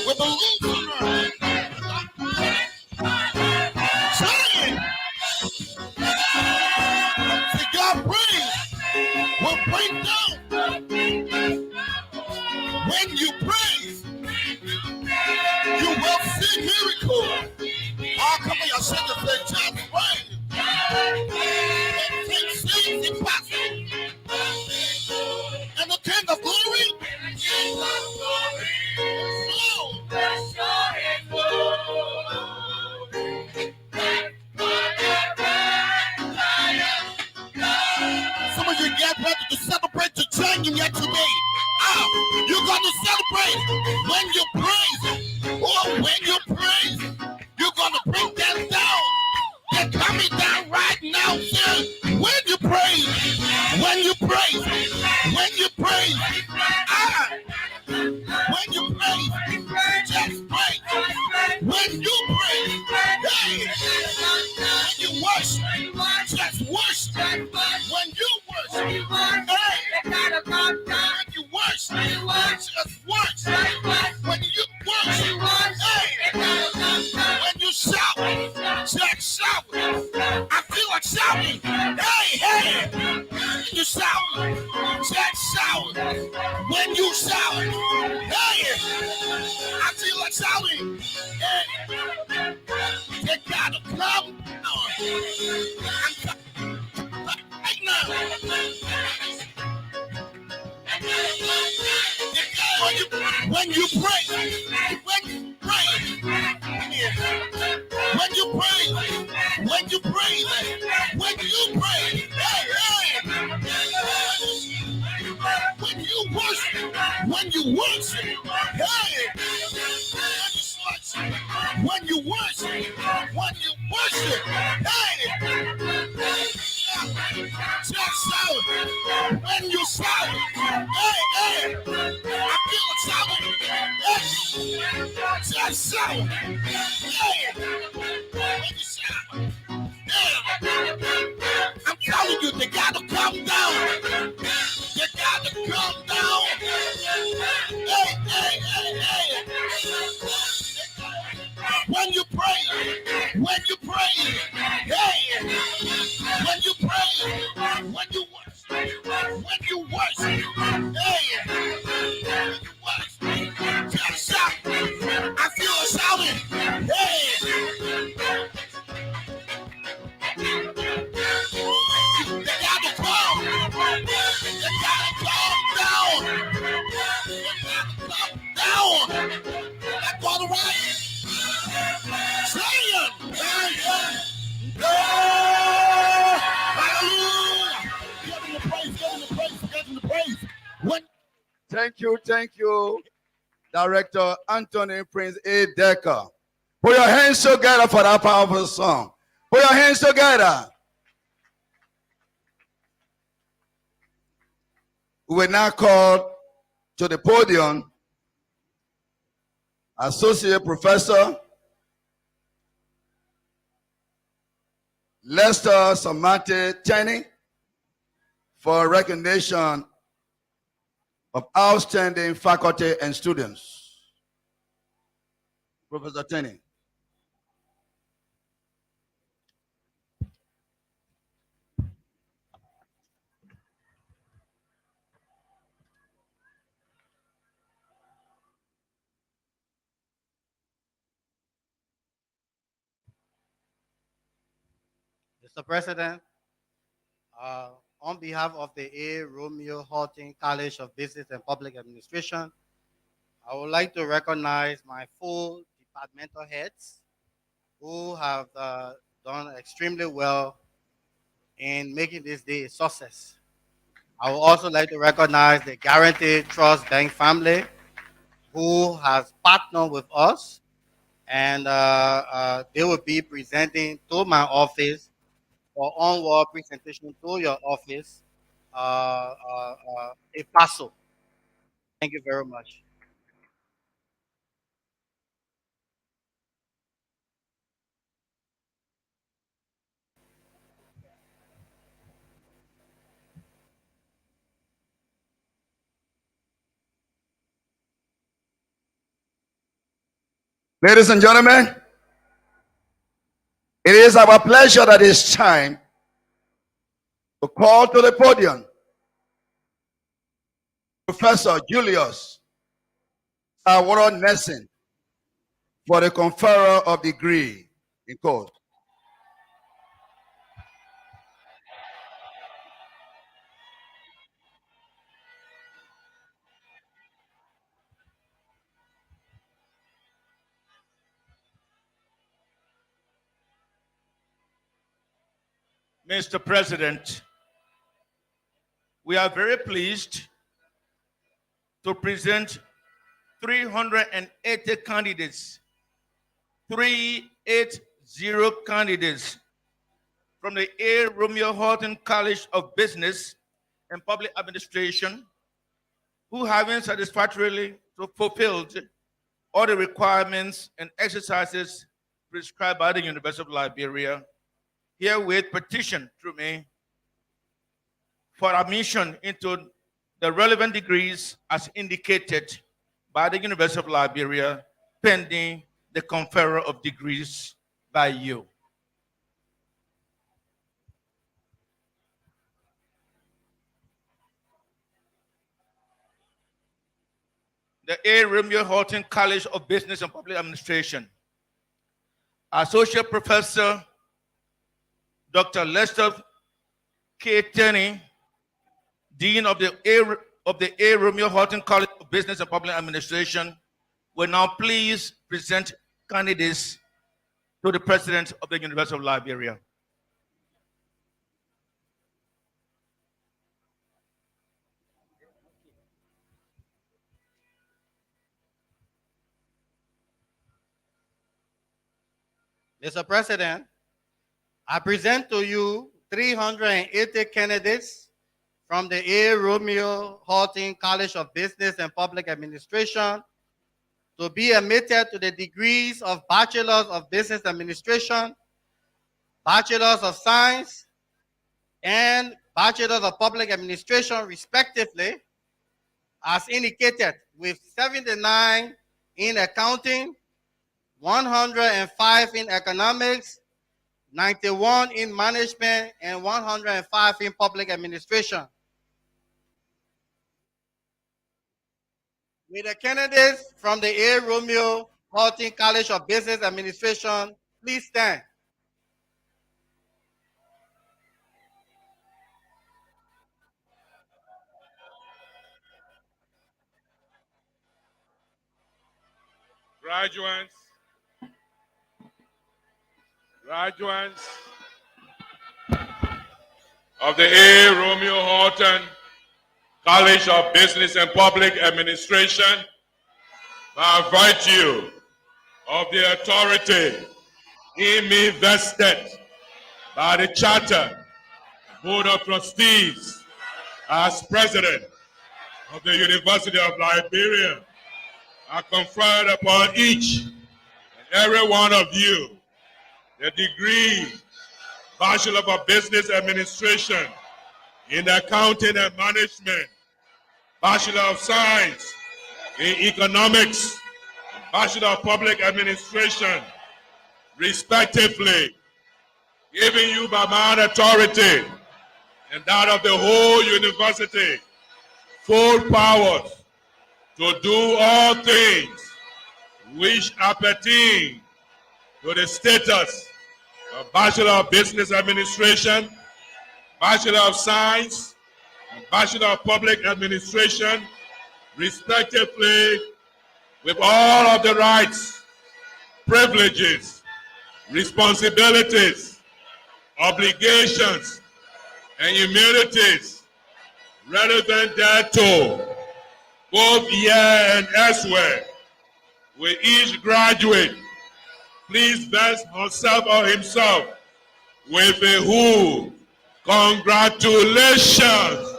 [SPEAKER 12] With balloons on her. Giant. See, God praise will break down. When you praise, you will see miracles. How come y'all sing and say, just praise? It takes things impossible. And the King of Glory, some of you get ready to celebrate your change yet today. You're going to celebrate when you praise. Oh, when you praise, you're going to bring them down. They're coming down right now, sir. When you praise, when you praise, when you praise, when you praise, just praise. When you praise, hey, when you worship, just worship. When you worship, hey, when you worship, just worship. When you worship, hey, when you shout, just shout. I feel like shouting. Hey, hey, when you shout, just shout. When you shout, hey, I feel like shouting. Hey, you gotta come right now. When you pray, when you pray, when you pray, when you pray, when you pray, hey, when you worship, when you worship, hey, when you worship, when you worship, hey, just shout, when you shout, hey, hey, I feel it shouting, hey, just shout, hey, when you shout, yeah, I'm telling you, they gotta come down, they gotta come down, hey, hey, hey, hey, when you pray, when you pray, hey, when you pray, when you worship, when you worship, hey, when you worship, just shout. I feel a shouting, hey. They gotta come, they gotta come down, they gotta come down. That's all right. Zion, hallelujah. Give him the praise, give him the praise, give him the praise. When
[SPEAKER 5] Thank you, Director Anthony Prince A. Decker. Put your hands together for that powerful song. Put your hands together. We will now call to the podium Associate Professor Lester Samantha Tenney for recognition of outstanding faculty and students. Professor Tenney.
[SPEAKER 3] Mr. President, on behalf of the A. Romeo Horton College of Business and Public Administration, I would like to recognize my full departmental heads who have done extremely well in making this day a success. I would also like to recognize the Guaranteed Trust Bank family who has partnered with us, and they will be presenting to my office for onward presentation to your office a parcel. Thank you very much.
[SPEAKER 5] Ladies and gentlemen, it is our pleasure that it's time to call to the podium Professor Julius Aworo Nelson for the conferral of degree in course.
[SPEAKER 7] Mr. President, we are very pleased to present 380 candidates, 380 candidates from the A. Romeo Horton College of Business and Public Administration, who having satisfactorily fulfilled all the requirements and exercises prescribed by the University of Liberia, herewith petition through me for admission into the relevant degrees as indicated by the University of Liberia, pending the conferral of degrees by you. The A. Romeo Horton College of Business and Public Administration, Associate Professor Dr. Lester K. Tenney, Dean of the A. Romeo Horton College of Business and Public Administration, will now please present candidates to the President of the University of Liberia.
[SPEAKER 3] Mr. President, I present to you 380 candidates from the A. Romeo Horton College of Business and Public Administration to be admitted to the degrees of Bachelors of Business Administration, Bachelors of Science, and Bachelors of Public Administration, respectively, as indicated, with 79 in accounting, 105 in economics, 91 in management, and 105 in public administration. With the candidates from the A. Romeo Horton College of Business Administration, please stand.
[SPEAKER 7] Graduates of the A. Romeo Horton College of Business and Public Administration, by virtue of the authority in me vested by the Charter Board of Trustees as President of the University of Liberia, I conferred upon each and every one of you the degree Bachelor of Business Administration in Accounting and Management, Bachelor of Science in Economics, Bachelor of Public Administration, respectively, giving you by my authority and that of the whole university full powers to do all things which appertain to the status of Bachelor of Business Administration, Bachelor of Science, and Bachelor of Public Administration, respectively, with all of the rights, privileges, responsibilities, obligations, and immunities relevant thereto, both here and elsewhere. With each graduate, please vest herself or himself with a who. Congratulations.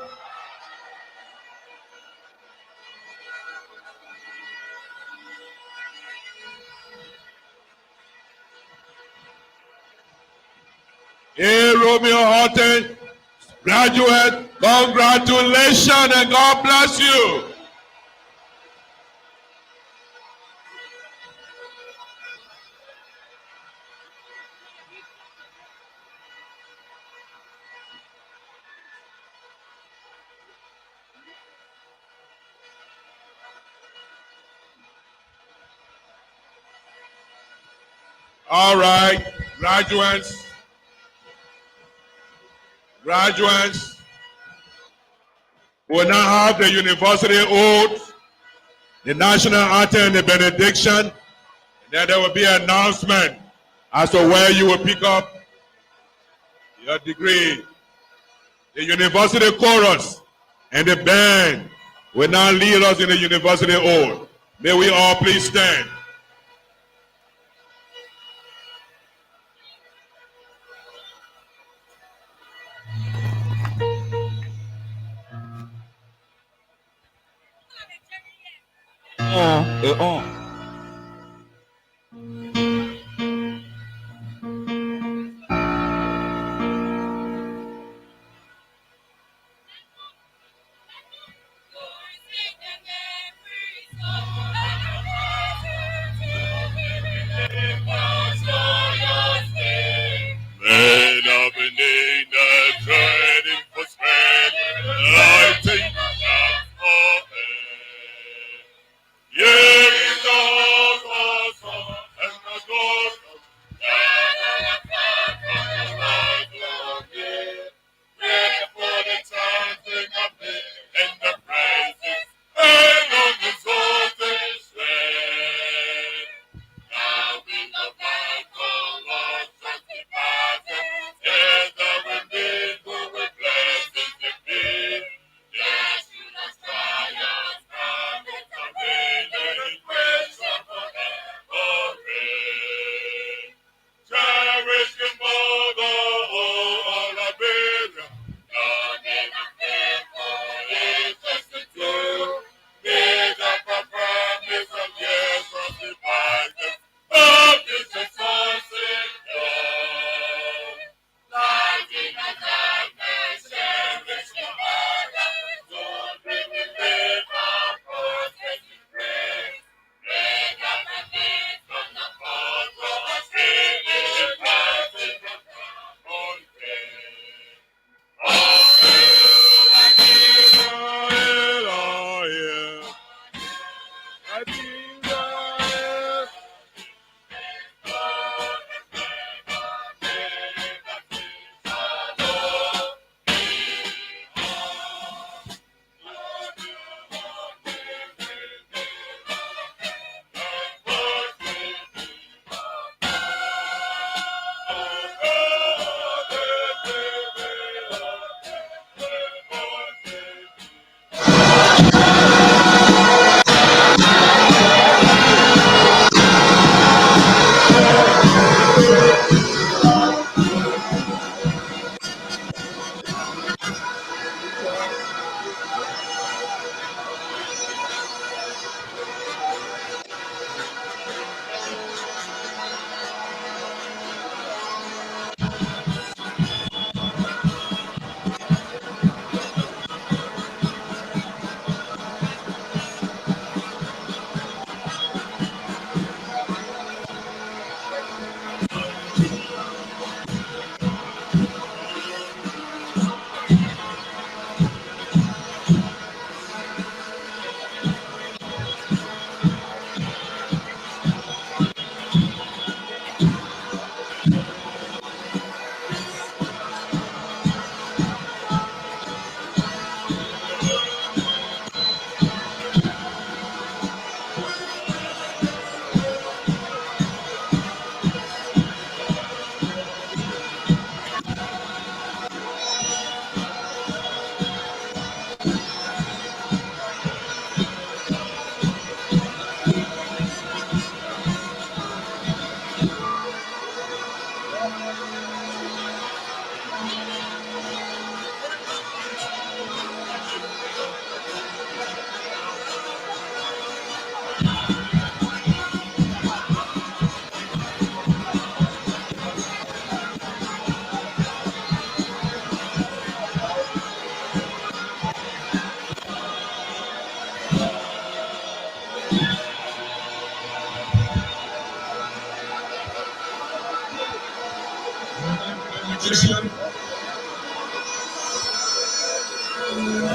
[SPEAKER 7] Hey, Romeo Horton, graduate, congratulations and God bless you. All right, graduates. Graduates. We'll now have the university oath, the national anthem, and the benediction. Then there will be an announcement as to where you will pick up your degree. The university chorus and the band will now lead us in the university oath. May we all please stand.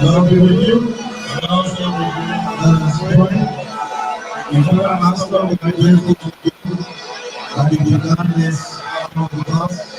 [SPEAKER 4] Lord be with you, and also with you. Let us pray. And Father, Master, we are grateful to you
[SPEAKER 8] that you began this among us.